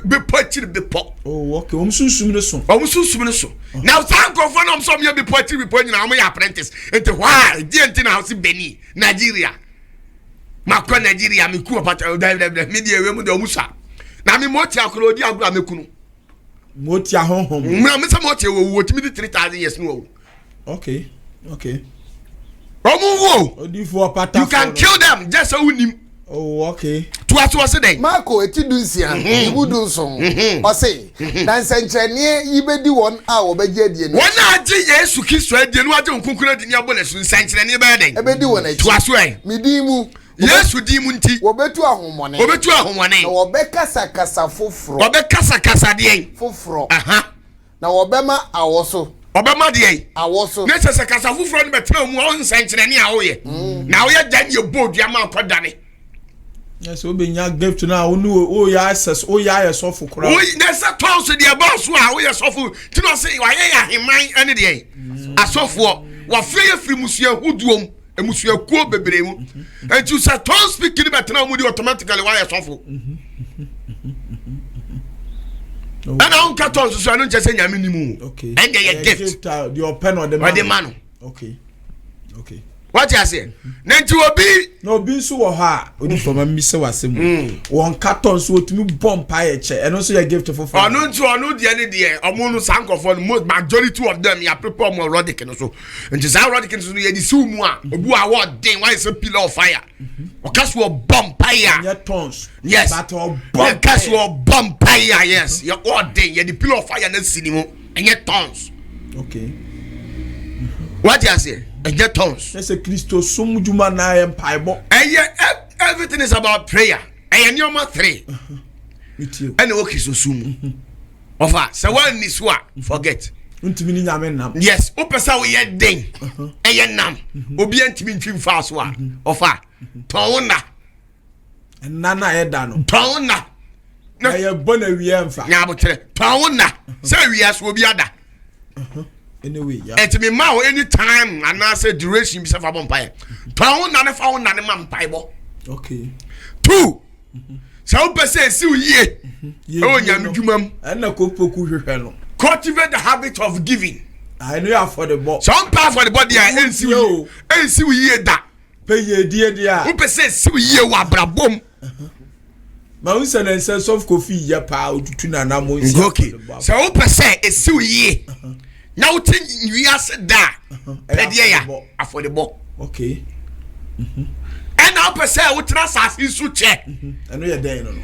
be party be pop. Oh, okay. Omu sunsum ne so. Omu sunsum ne so. Now thank God for no some ye be party be point na omu ye apprentice. Enti why? Di enti na house Benin, Nigeria. Makwa Nigeria me ku pata me die we mu de omu sa. Na me mo ti akoro di agura me kunu. Moti ahonhom. Me say mo ti wo timi di 3,000 years no. Okay. Okay. Omu wo. Odi for pata. You can kill them just so unim. Oh, okay. To us say Marco etidunsia ibudunson o say dan senchenie yibedi won a obeje die no won age Yesu Kristo adie no age nkunkuna di ni abole so senchenie be den ebedi won achi to aso midimu Yesu di mu nti wobetu ahomone na wobekasa kasa foforo wobekasa de foforo na wobema awoso obema de awoso na sese kasa foforo no betena mu on senchenie a wo ye na wo ye dan ye bodua ma kodane. Yes, we been your gift now. Oh, yeah, access. Oh, yeah, yes, awful crowd. We there's a toss to the boss who are we are so full. To not say, why, him mind any day. A so for what free Monsieur who do a Monsieur Cool baby. And you said, don't speak to the now with you automatically why I suffer. And I don't cut on so I don't just say, I'm minimum. Okay. And they gift your pen or the man. Okay. Okay. What you say? Nanti obi no bi so wo ha odi from mise wasem won carton so otumi bomb pie che and also your gift for fun onu de any there omo no sankofo most majority of them ya prepare more radic no so nti za radic no ye di su mu a obu award den why is a pillar of fire o kaso bomb pie ya tons yes but o bomb kaso bomb pie yes ya order ye di pillar of fire na sinimu enye tons. Okay. What you say? And get tons. That's a Christo Sumjuma na empire. Everything is about prayer. And you're my 3. With you. And okay, so soon. Of us, so one is what forget. Yes, Opesa we yet ding. And your nam. Obedient to me fast one. Of her. Tona. And Nana Edano. Tona. No, you're born a VM. Tona. So we ask will be other. Anyway, yeah. And to me, now anytime and I say duration be a vampire. Town and found an man pieball. Okay. 2. So per se see ye. Oh, Yamum and a copoku hello. Cultivate the habit of giving. I know you for the box. Some part for the body and see you. And see ye that. Pay ye dear. Who per se see ye wa brabom. Mountain and sense of coffee, ya pow to Namo. Okay. So per se is see ye. Now think we are said that for the book. Okay. And now per se we trust is to check. I know you're there. No.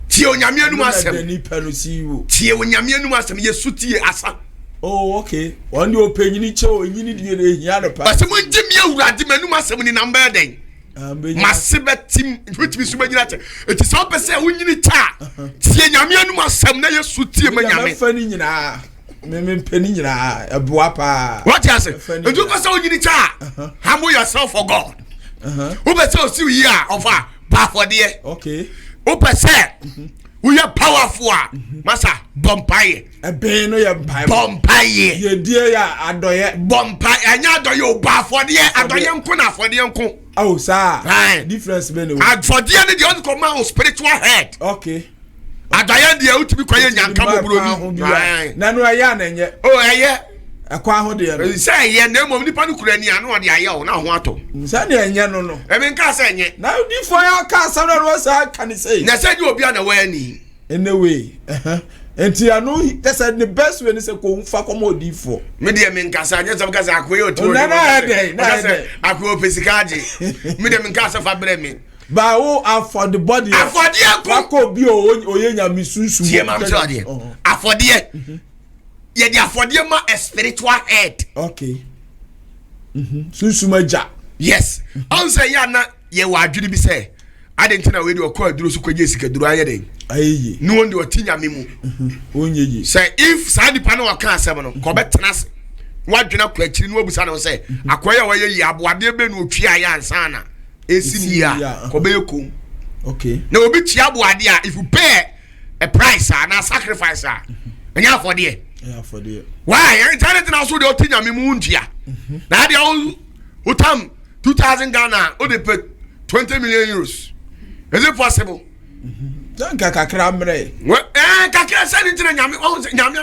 Tio Nyamia no asem. Ni penu see you. Tio Nyamia no asem ye suti asa. Oh, okay. One you open you need to you need the but some Jimmy Uradi menu asem ni number den. Massive team which me suba nyina che. It is all per se we need ta. Tio Nyamia no asem na ye suti ma nyame. Fani nyina. Me penny nyina ebuapa. What you say? You pass on you cha. Humble yourself for God. Who be say see here of ba for there. Okay. Who be say we are powerful. Massa bompaye. Ebe no ya mpaye. Bompaye. Ye die ya adoye. Bompaye anya adoye ba for there. Adoye nko na for there nko. Oh sir. Difference be no. And for there the only command spiritual head. Okay. Adaya dia utimi kwaye nyanka boburo ni. Na no aya na nye. Oh eye. Akwa ho de no. Say ye na mom nipa no kura ni anu ode aye o na ho ato. Say na enye no no. E me nka say enye. Na di for ya ka say na no say can say. Na say di obi ana wa ani. Anyway, enti anu that's the best way ni say ko mfa komo odi for. Me de me nka say anya say ka say akoye o to. Na dey. Akoye pesikaje. Me de me nka say fa bre me. Ba wo afford the body. Afford ko bi oyenya misunsu. Tie ma so ade. Afford ye dey afford ma a spiritual head. Okay. Sunsu maja. Yes. On say ya na ye wa adwiri bi say adentina we dey okọ aduro so kwaje sika duro aye den. Ayeye. No one dey otinya memu. Onyeyi. Say if sadi pa na waka asem no ko betena se. Wadwena kwa akiri no abusa no say akoya wa ye yi aboade be no otwi aye ansa na. Esinia kobeyekom. Okay. Now obi tia boade a if you pay a price na sacrifice enya for there Yeah, for the. why internet na so de otinya me mu ntia na de o tam 2000 Ghana o de pay 20 million euros. Is it possible? Danka kakra mre. Kakra say ni tire nyame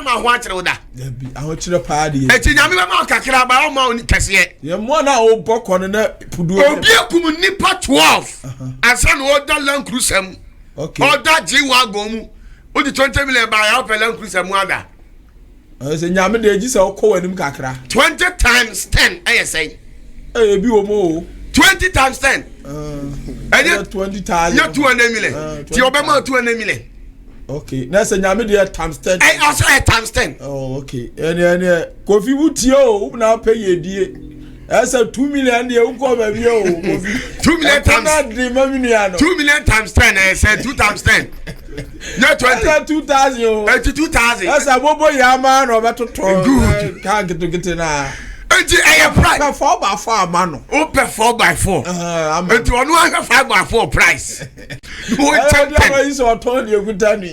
ma ho akere wo da. Ya bi a ho kire paadi. E ti nyame ma kakra ba o ma oni kese. Ye mo na o bokọ no na pudu. Obi akum nipa 12. Asa no oda Land Cruiser mu. Okay. Oda G-Wagon mu. O di 20 million ba ya o Land Cruiser mu ada. Se nyame de agi se o kọ wanim kakra. 20 times 10 say. Bi wo mo. 20 times 10. And 20,000. You 200 million. Ti obema 200 million. Okay. Na se nyame de times 10. Also times 10. Oh, okay. Ene Kofi wuti o na pay yedie. Esa 2 million de u ko ba bi o. 2 million times. Na de maminu ano. 2 million times 10 I said 2 times 10. No 20. 2,000 o. 2,000. Esa bobo ya ma na obetoto. Good. Ka get na. Enti price. 4x4 amano. O pe 4x4. Enti onu aka 5x4 price. O check. Is oton de okuta ni.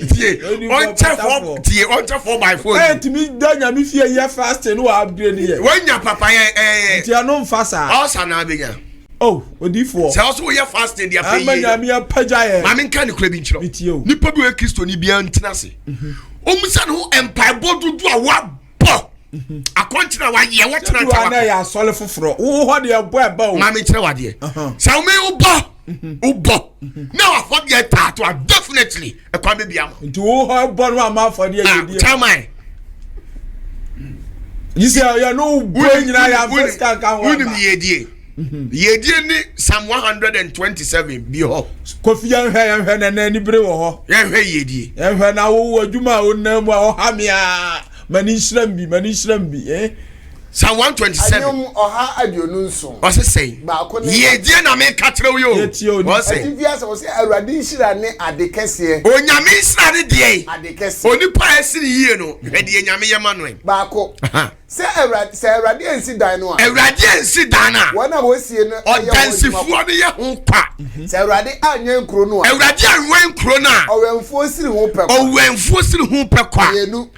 On check 4x4. Enti mi danya mi fie ye fast no upgrade ni ye. Wanya papa Enti ano mfasa. Osa na abenya. Oh, odifo. Se also ye fast dey pay. Amanya mi apaja ye. Ma me kan kura bi nchiro. Nipa bi we Kristo ni bia ntina se. Omusa no empire bodudu a wa bo. Akontina wa ye wo tena tawa. Na ya sole foforo. Wo ho de ebo eba o. Ma me kire wade. Sa me ubo. Now afford ye tato definitely e kwa me bia mo. Nti wo ho bo no ama afford ye ye. Chamai. You say you know boy nyina ya first kan wa. Unim yedie. Yedie ni Psalm 127 bi ho. Kofi yan hwe na ni bere wo ho. Yan hwe yedie. Yan hwe na wo adwuma o na mu o ha me a mani shram bi Psalm 127. Ayom oha aduonu nso. O se say. Yedie na me ka kire wo yo. O se. Ativias o se Awurade nhira ne ade kese. Onyame nhira ne de. Ade kese. Onipa esi ne yie no. E de nyame ye ma no. Baako. Se Awurade ensi dan no a. Awurade ensi dan na. Wona wo sie no. Odansifuo ne ye ho kwa. Se Awurade anya nkuro no a. Awurade anwen nkuro na. Owenfuo siri ho pe. Owenfuo siri ho pe kwa. Yenu.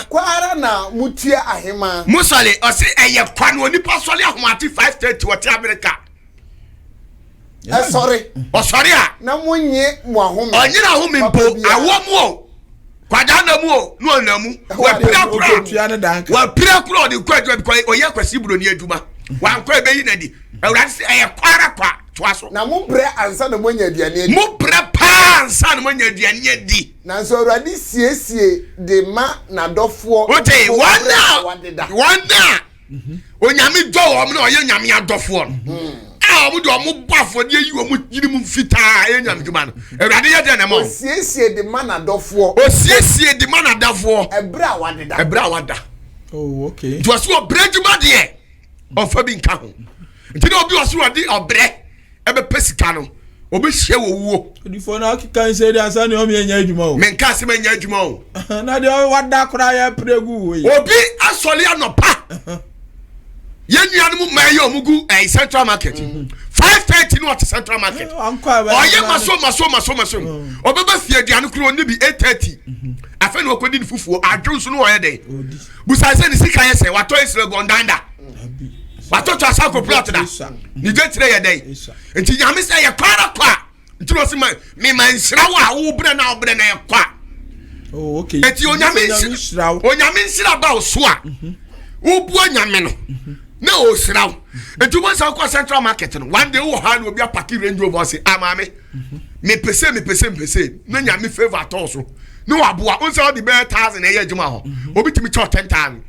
Kwara na mutua ahema. Musale o se eye kwa no onipa sole ahomati 530 wote America. Sorry. O sorry a. Na munye mu ahome. Onyina ahome mpo awomu o. Kwadana mu o no anamu. Wa pira kura de kwadwa because oye kwasi buro ni adwuma. Wa nkwa be yi na di. Awurade se eye kwara kwa toaso. Na mu bre ansa na monya aduane adi. Mu bre pa ansa na monya aduane adi. Na so Awurade siesie de ma na dofo. Ote wanda. Onyame do wo na oye nyame adofo no. Omu do omu bafo de yi omu yiri mu fita enyam djuma no. Awurade ye de na mo. Siesie de ma na dofo. O siesie de ma na dafo. Ebra wada. Oh, okay. To so brejuma de ofa bi nka ho. Nti na obi oso odi obre ebe pesika no. Obi hye wo wuo. Odifo na kan say dey asa ne o me nya adwuma o. Men ka se me nya adwuma o. Na de wada kura ya pregu we. Obi asole anopa. Yenuanu maye omugu Central Market 5:30 no at Central Market oye maso obeba fie aduane kuro ni bi 8:30 afa no akodi ni fufuo adwonso no oye dey busa se ni sika yese wato isre gondanda wato to asako plot da ni detire ye dey enti nyame se ye kwara kwa enti no se me man nsira wa wo bre na ye kwa. Oh, okay. Enti onyame nsira ba oso a wo bu anyame no na o siraw etu mo sa kwa Central Market no one day wo ha no obi apaki Range Rover say amame me pese na nya me favor atoso no aboa on say the be 1000 e ya juma ho obi timi cho 10,000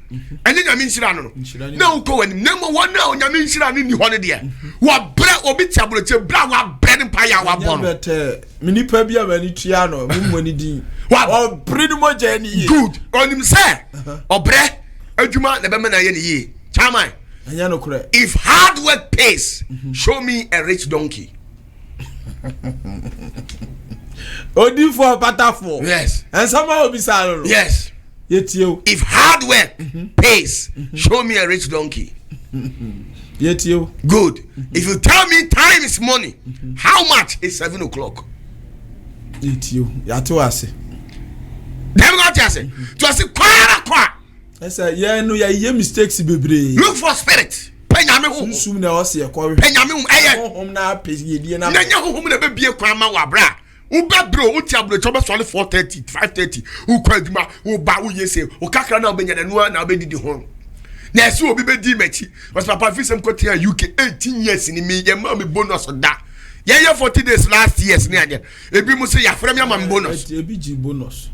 enya nya me nsira no na wo ko wanim na mo wona onya me nsira no ni ho ne de wa bre obi tiabroche bra wa bre ne pa ya wa bo no mini pa bia mani tua no mo ni din wa bre no mo je ni good onim say obre adwuma na be me na ye ni yi chairman. If hard work pays, show me a rich donkey. Odi for patafo. Yes. And someone will be salary. Yes. Yet you. If hard work pays, show me a rich donkey. Yet you. Good. If you tell me time is money, how much is 7 o'clock? Yet you. Yatuase. dem go tia say to say kwa esa ye no ye mistakes bebre look for spirit penyame ho sum na o se e ko penyame ho eye hom na pesi die na nya ho na be bie kwa ma wa bra u ba bro u tia bro chobe so 4:30 5:30 u kwa duma u ba u yese u kakra na obenya na no na obedidi ho na ese obi be di machi was papa fi sem kotia UK 18 years ni me ye ma me bonus da ye 40 days last years ni age ebi mu se ya frem ya ma bonus ebi ji bonus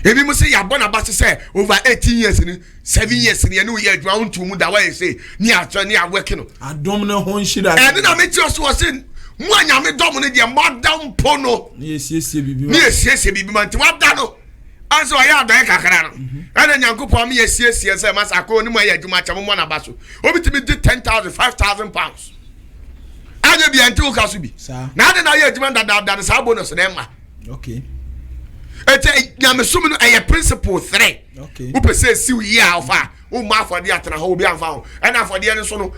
ebi mu se ya bona ba se over 18 years ni 7 years ni ene we ye adwa untu mu da wa ye say ni atwa ni aweke no adom ne ho nhira e na me ti so say mu anya me dom ne de modern pono ni esiesie bibi ni esiesie bibi man ti wa da no anso ya adan kakra no ana nyankopon me esiesie say masako ni mu ya adwuma cha mo na ba so obi ti me di 10,000 5,000 pounds anya bi anti o ka so bi na ade na ya adwuma da sa bonus na ma okay ete nyamesum no eye principle 3 okay upe say si wi ya ofa o ma afode atena ho obi anfa ho ana afode ne so no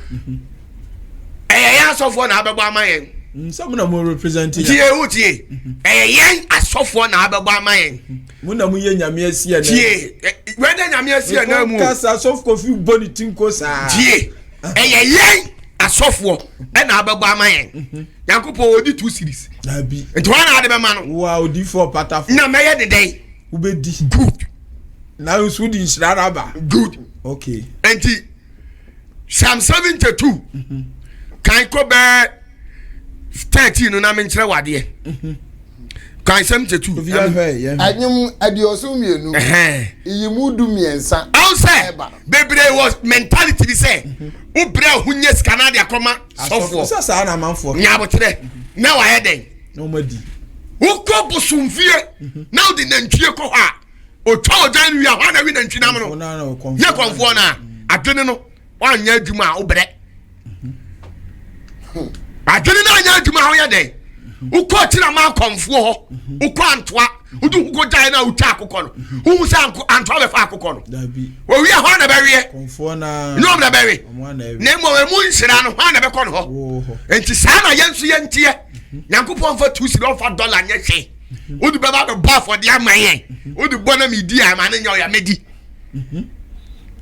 ya sofo na abegbo amayen some na mo represent tie utie yen asofo na abegbo amayen mu na mu ye nyame asia na tie weda nyame asia na mu kasa sof kofi boni tinko sa tie yen asofo na abegbo amayen yankopon odi 2 series abi enti wana ade be ma no wa odi for patafo na meye de dey ubedi good na usu di nsraraba good okay enti Psalm 72 kan ko be 13 no na me nkire wade kan 72 anyum adioso mienu iyimudu miensa how say bebre was mentality be say ubre hunye skana de akoma sofo sa na manfo nyabotre na wa heden no madi ukọ busumfie na odi nantwie ko ha o twa odan wi ha na wi nantwi na mo no ye konfo na adwene no wanya adwuma a ubre adwene na anya adwuma ho ye den ukọ tira ma konfo ho ukọ antoa udu ko dai na utwa akokọ no hu sa antoa be fa akokọ no dabi o wi ha na be wie konfo na no na be wie na mo we mu nsira no ha na be kọ no ho enti sa na yensu ye ntie nyankopon fa 2 cedi fa dollar nye hwe odi be ba ba for dia mayen odi bona mi di ama na nya o ya medi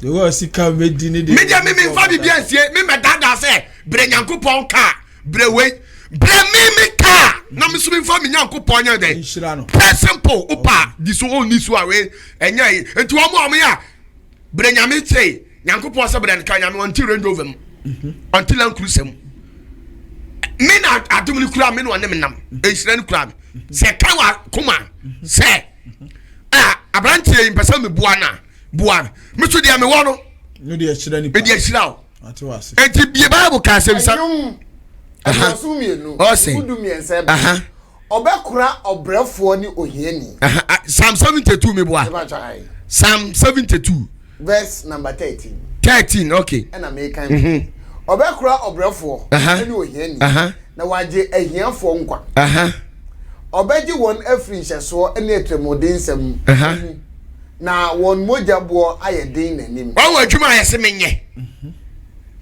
de wo sika medi ni de media me fa bibia nsie me medada se bre nyankopon ka bre we bre me ka na me so me fa me nyankopon nya de nshira no simple upa di so oni so awe enya yi enti wo mo ya bre nyame tei nyankopon se bre nka nyame until Range Rover mu until Land Cruiser mu me na adum ni kura me no ne menam ehira ni kura me se ka wa kuma se abrantie impesa me bua me so dia me wo no no de ehira ni me dia ehira o ati wase enti bie bible ka se bisa adioso mienu iyimudu miensa obekura obrefo ni ohiani Psalm 72 me bua Psalm 72 verse number 13 okay and American obekura obrefo ni ohiani na waje ahiafo nkwa obeji won afri nhyeso ene etremodensem na won mojabo ayedin nanim wa adwuma ayese menye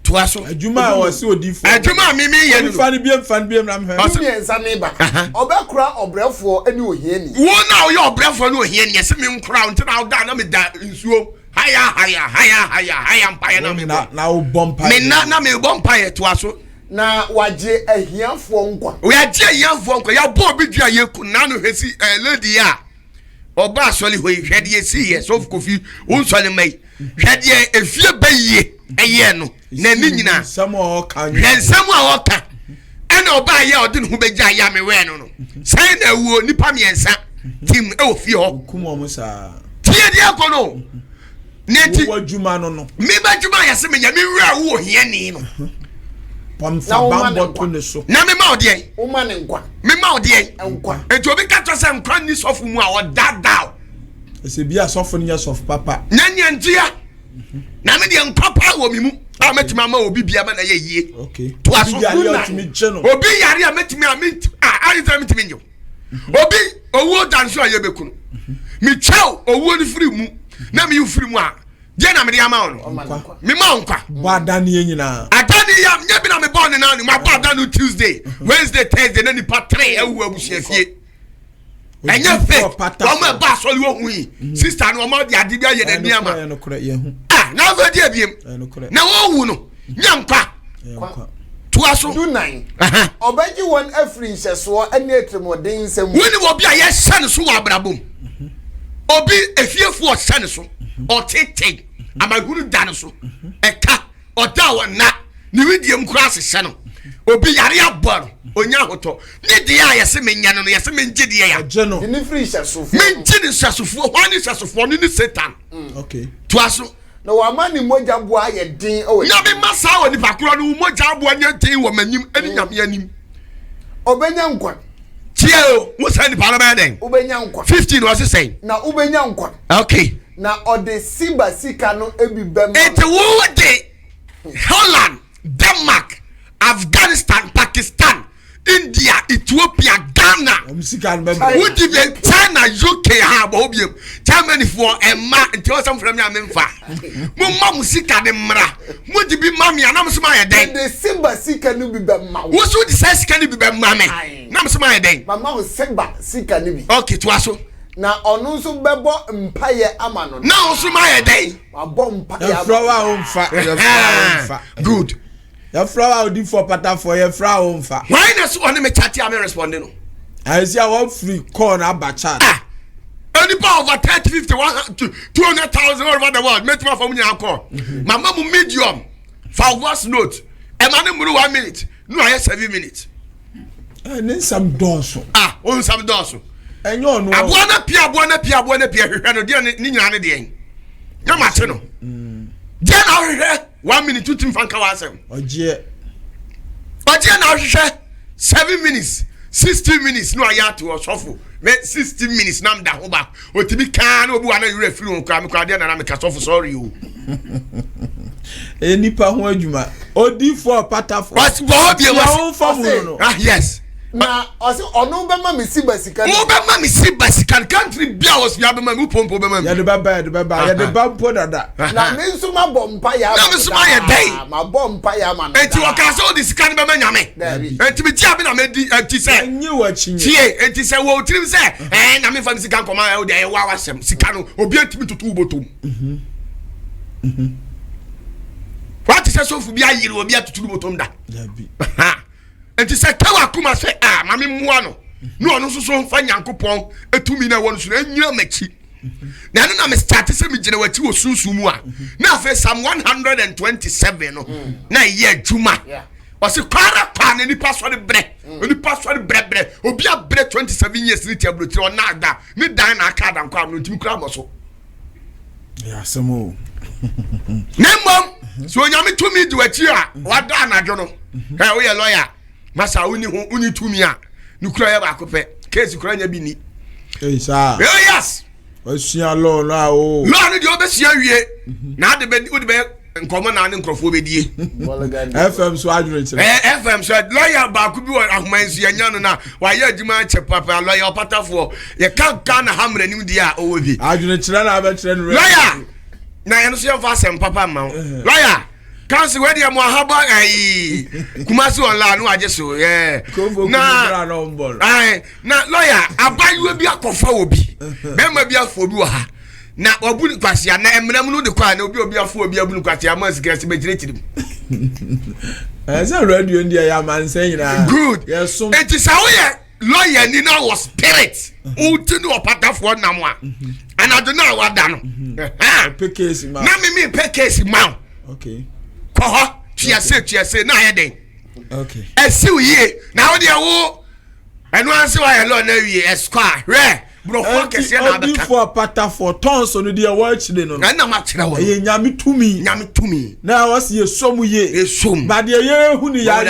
to aso adwuma wa se odifo adwuma mi ye no fan biem na me miensa neba obekura obrefo ni ohiani wo na o ye obrefo ni ohiani yese me nkura until na da na me da nsuo haya mpaye na me na o bompa me na me bompa ye to aso na waje ahiafo nkwa we aje ahiafo nkwa ya bo bi dua ye ku na no hwesi lady ya oba asoli ho hwede ye si ye so kofi unsoli mai hwede efie baye eye no na ni nyina samo kan hwensam a oka ena oba ye odi no ho begya ya me we no sai na wuo nipa miensa tim e ofie ho kumo mo sa tie dia ko no neti wo adwuma no me ba dwuma ya se me nya me wura wo hiani no pamfa bambo to ne so na me ma ode o ma ne nkwa me ma ode nkwa enti obi ka to se nkwa ni sofu mu a o dada ese bia sofo nya sof papa nya ntia na me de nkwa pa wo mi mu a metima ma obi bia ma na ye yie okay to aso obi yare a metimi a ari za metimi nyo obi owo danso a ye beku no mi twao owo ni firi mu na mi firi mu a je na me de ama ono mi ma nkwa badani ye nyina adani ya nya bi na me born na ni ma badani Tuesday Wednesday Thursday na ni pa 3 ewu abusiafie Enya fake. Omo ba so le ohun yi. Sister no omo de ade bia ye na niama. Ah, na fa dia biem. Na wo wu no. Nyankwa. Tuaso. Do 9. Obeji won afri nhyeso ene etremodin nsem. Woni obi a ye hye ne so wa abrabom. Obi efiefu o hye ne so. O tete. Amaguru da ne so. Eka oda wona. Ni widiem kura se no. Obi yare abor. Onya hoto. Ni de ya yese menya no yese menje de ya. Ni free nhyeso. Menje ni nhyeso. Hwani nhyeso ni Satan. Okay. Tuaso. Na wa mani moja bua ye din o. Na be masa woni pakuro no moja bua nye din wo manyim eni nyame anim. Obenya nkwa. Tie o, mo sa ni parliament den. Obenya nkwa. 15 was saying. Na obenya nkwa. Okay. Na ode siba sika no ebibem. Ete wo de Holland, Denmark, Afghanistan, Pakistan, India, Ethiopia, Ghana. What did they China, UK have obium? Germany for a man until some from your memfa. Mumma musika de mra. What did be mammy and I'm smile day? The Simba Sika no be ma. What would the says can be mammy? Nam smile day. Mama Simba Sika nibi. Okay, twaso. Na onu so bebo mpaye amano. Now smile day. Ma bom mpaye. Your flower on fire. Good. Your flower would do for pata for your flower on fire. Why not on me chatty? I'm responding. I see our free corn abacha. Any power over 30, 50, 200,000 all over the world. Make my family call. My mom medium. For voice note. A man in 1 minute. No, I have 7 minutes. And then some doors. On some doors. And you're no. Abuana pia. No, dear Nina Dian. No matter no. Then I'll hear 1 minute, 2 things from Kawasam. Oh, dear. But then I'll share 7 minutes. 60 minutes no aya to osofo me 60 minutes nam da ho ba o tibi kan obu ana yure free on kwa me kwa de na me kasofo sorry o nipa ho adwuma odi for patafo what bo be was formula no yes na osi onu be ma me si basika mo be ma me si basika country bia was bia be ma me pompo be ma ya de baba ya de bampo dada na me nso ma bompa ya na me nso ma ye dai ma bompa ya ma enti waka so di sika be ma nyame enti me tia be na me di enti se nyi wa chinye tie enti se wo tirim se na me fa me sika nkoma o de wa wasem sika no obi antimi tutu botom what is so fu bia yiri obi atutu botom da enti se tawa kuma se mame mua no no ono so so fa nyankopon etumi na wonu so na nyira machi na no na me start se me gine wachi wo sunsumu a na fa Psalm 127 no na ye adwuma wasi kwara pa na nipa so de bre nipa so de bre obi a bre 27 years ni tia blotire ona ada ni dan na aka dan kwa no ntimi kura mo so ya samo nembom so nyame tumi di wachi a wada anadwo no o ye lawyer masa uni tumi a nukura ya ba kope case kura nya bi ni sa yes osia law na o law ni de obesia wie na de be udi be nkomo na ne nkrofo be die FM so adwere kire FM so lawyer ba ku bi ahomansu nya no na wa ya adwuma che papa lawyer patafo ye kan na hamra nim dia a owo bi adwere kire na ba kire no lawyer na ye no so ye fa sem papa ma lawyer kansi wedi ya mwahaba ai kumasi online no aje so na lawyer abayiwe bi akofa obi bema bi afo bi wa ha na obu kwase na emnam no de kwa na obi afo obi abu kwase ama sikirasi bejirechirim esa radio ndia ya mansen nyina good yes it is how ye lawyer ni na was spirit uti no patafo namwa anado na wada no pekesi ma na me pekesi ma okay koho tiase na ye den okay esiw ye na wo de wo enu anse wa ye lo na wie esquire re bro fo kese na abeka for pata for tons no de wa chire no na ma kire wo ye nyame tumi na was ye somu ye som ba de ye hu ni ya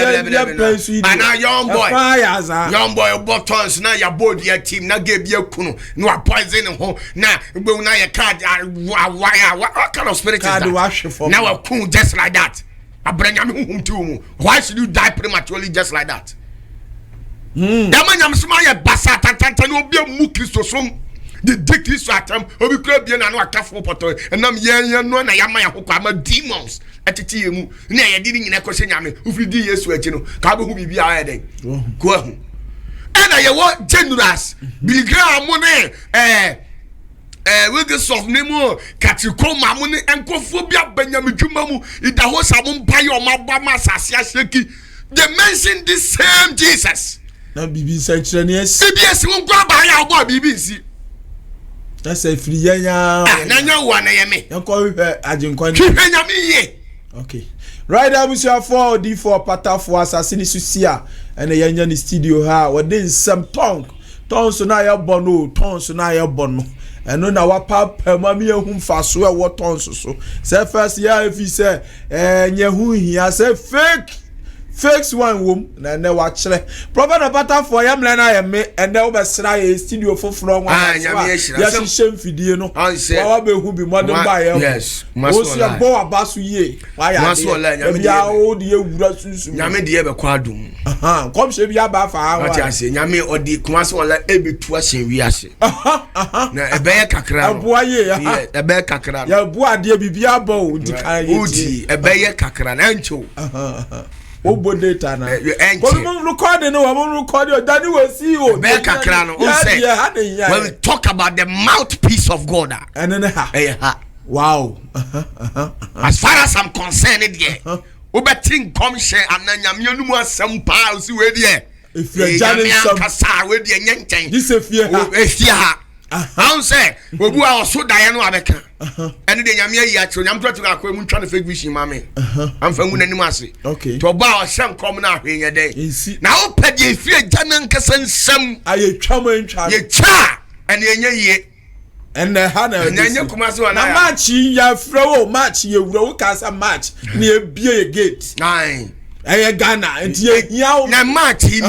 pensu yi na young boy buttons na ya board ya team na ge bia kunu no a poison ho na gbe na ye card what kind of spirit is that now a kun just like that abranyame hum tu mu why should you die prematurely just like that Yamanyam smaya basata tantani obi mu Kristo som the dick Kristo atam obi kura bia na no akafo poto enam ye no na yamanya hokwa ma demons atiti emu na ye di nyina ko se nyame ufiri di Yesu achi no ka be hu bibia ya den ko ahu and I want generous Billy Graham money with the soft nemo Katikoma money and Kophobia Benjamin Jumamu in the house I won't buy your mama Sasia Sheki. They mention the same Jesus. Na BBC CBS won't grab by our boy BBC. That's a free yanya. Nanya one me. You call it Ajinkwan. Okay. Right now, Monsieur 4 D4 Pata for Assassin Susia and the Yanyan studio ha. What then some tongue. Tongue so now bono, tongue so now bono. And no now papa mammy whom fast swear what tongue so. Say first year if he say who he has said fake one womb and then watch it. Proper Pata for yam lana me and now be studio for from yes shame video no. I say who be more than buy yes. Must be a boa basu ye. Why are you old ye Russian? Yame de be kwadum. Come she be about for what I say. Yame or the Kumasola ebi tuasin wiase. Na ebe kakra. Boy ye. Ebe kakra. Ya boa de bibia bo di kan ye. Udi ebe kakra na ncho. Obo data na. Come recording no, I'm recording. Danny will see you. When we talk about the mouthpiece of God. And then wow. As far as I'm concerned, yeah. Obeting come share and then you know some piles with there. If you're jamming some with the yanking. This is fear. I say, we are so Diana Abeka. And then I'm trying to fake wishing, mammy. I'm from Winnemasi. Okay. To bow some common out in a day. Now, Petty, fear Janan Cassan, some I trouble in child. Cha and ye. And the Hannah, and then you come as well. Match ya throw match you roll as a match near Beer Gate. 9. I Ghana and yeah, na match him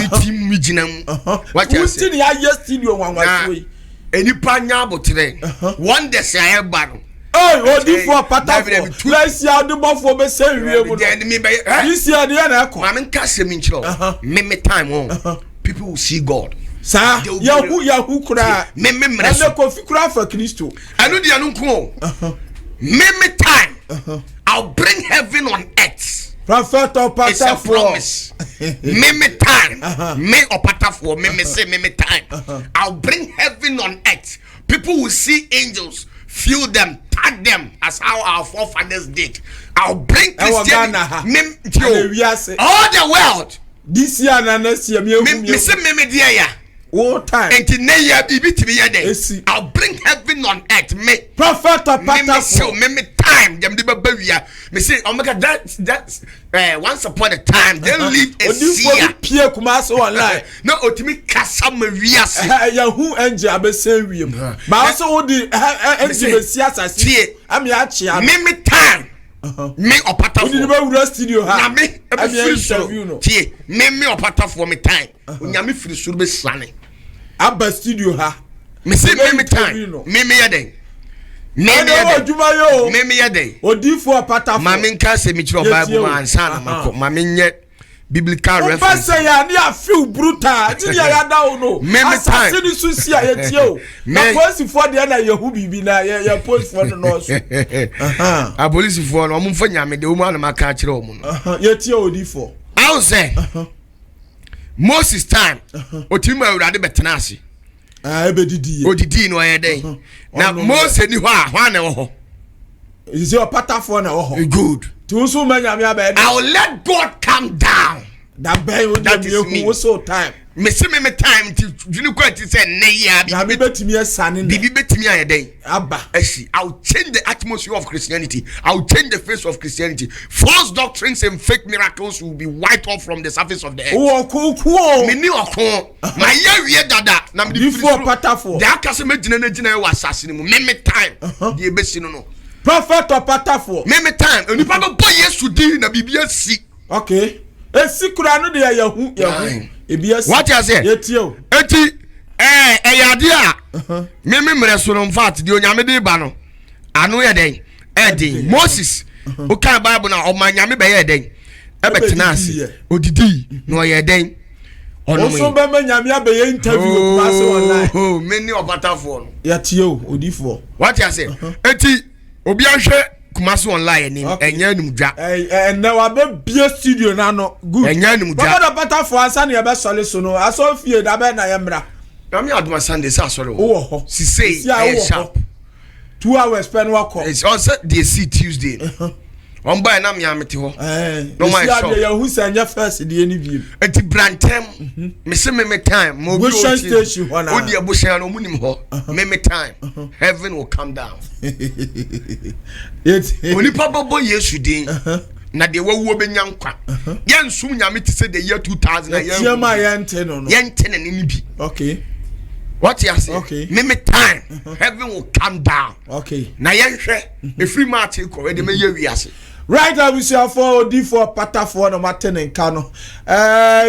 mijinam. What you see the highest studio one way. Any panyabo today. One day say battle. Oh, di for pata. Let's see the buffalo be say we go. This year the na ko. Mamen kase min chiro. Me time on. People will see God. Sir, Yahoo kura. Me and the coffee kura for Christo. I know the anunko. Me time. I'll bring heaven on earth. Prophet or pata for me time. Me or pata for me say me time. I'll bring heaven on earth. People will see angels, feel them, tag them as how our forefathers did. I'll bring Christianity all the world. This year and next year, me say me dear. What time? I'll bring heaven on earth. Me prophet or pata for me time. Them the baby. Me say, oh my God, that's once upon a time they lived a seer. Pierre Kumaso online. No, otimi kasa Maria. Yahoo angel be say we. But also the angel siasa see. I'm ya chia. Me time. Me opata for. We never studio ha. Me interview no. Tie. Me opata for me time. Onyame firi suru be slane. Abba studio ha. Me say me time. Me yaden. Me yaden. Odi for pata for. Mami nka se mi chiro Bible ansa na mako. Mami nye biblical reference. Pasa ya ni a feel brutal. Ti ya da o no. Assassin su si a ye tie o. Na police for there na Yahoo bibi na ya post for no so. A police for no mo fa nyame de o mu na maka kire o mu no. Ye tie odi for. I will say Moses time. Otimi awurade betena ase. Ebedidi. Odidi no ye den. Na Moses ni ho a na wo ho. Is your pata for na wo ho. Good. So many I will let God come down. That is me. So time. Me see me time to you quite say nay ya. Be betimi asane. Be betimi ayeden. Abba. I'll change the atmosphere of Christianity. I'll change the face of Christianity. False doctrines and fake miracles will be wiped off from the surface of the earth. Oh, cool. Me ni okon. My year dada. Na me before patafo. The akase me gina wa assassin mu. Me time. The ebesi no. Prophet or patafo. Me time. Onipa no boy Yesu di na bibia si. Okay. Esi kura no de Yahoo. What you say? Yetio. Eti eyade a me mreso no fact de onyame de ba no anu ye den edi Moses o kan Bible na o manyame be ye den e betena ase odidi no ye den ono me so be manyame abeye interview o kuma se online oh me ni obata fo no yetio odifo. What you say? Eti obi ahwe Kumasi online ni enya num dwa na wa be bie studio na no good enya num dwa baba pata for ansa na be sole so no aso fie da be na yemra na me aduma Sunday sa sole wo ho si say sharp 2 hours pen work it's also the see Tuesday on buy na me amete ho no my shop ya hu sanya first de ni biem enti brantem me se me time mo bi o station wana o di abushan no munim ho me time heaven will come down it oni papa boy Yesu din na de wawu benya nkwa ye nsum nyame te se the year 2000 na ye tiama yente no yente na ni bi okay what you say okay me time heaven will come down okay na ye hwe e free match ko we de me ye wiase right abusia for D4 pata for no matene nka no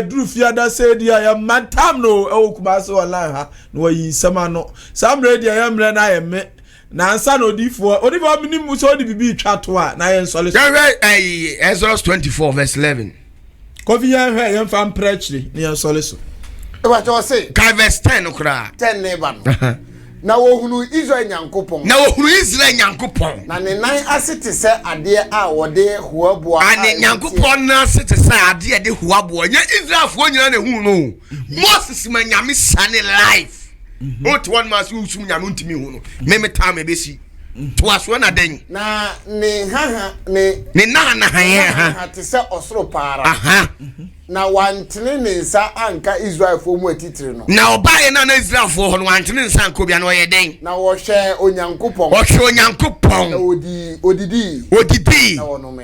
duru fiada say dia ya mantam no e Kumasi online ha no yi sama no samre dia ya mre na ye me na ansa no D4 minim so di bibi twa to a na ye nsole Exodus 24 verse 11 kofi ya hwe ye mfa mprechri ne ye nsole so e wa to say ka verse 10 okra 10 neighbor no na wo hunu Israel nyankopon na wo hunu Israel nyankopon na ne nan asete se ade a wode huaboa ane nyankopon na asete se ade de huaboa nya Israelfo nyina na hunu no Moses manyame sane life Ot one mas usum nyame ntimi hunu me time be si to aso na den na ne haha ne na ha te se osoro para na wantene ne nsa anka Israelfo mu atitire no na obaye na Israelfo ho no wantene nsa anka obia no ye den na wo hwe onyankopon odidi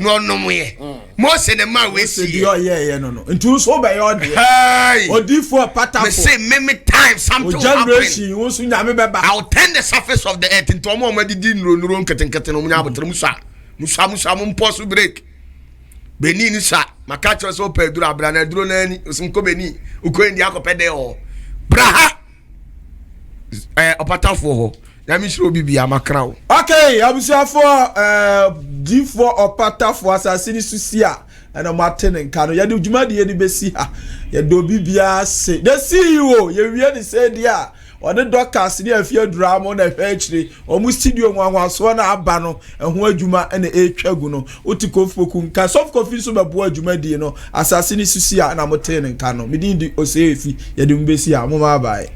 no no ye Mose ne ma we si ye no ntu so be ye hey D4 pata me say me time something generation wo so nyame beba I'll turn the surface of the earth into mo madidi nuro nketenkete no nya abotre musa mo pause break Beni ni sa makacho so pedro abra na duro na ni osimko beni ukoendi akopede o braha opatafo ho na mi shiro bibi amakra. Okay abusia for D4 opatafo asasini susia na matene nka no yade djuma de ni besi ha yade obibia se the CEO ye wie ni say dia one doctors ni afia drama na hwechire omu studio nwanwaso na aba no eho adwuma na etwagu no otikofoku nka soft coffee so bebo adwuma die no asase ni susia na motene nka no medin di osefi yade mbesi a mo ma bai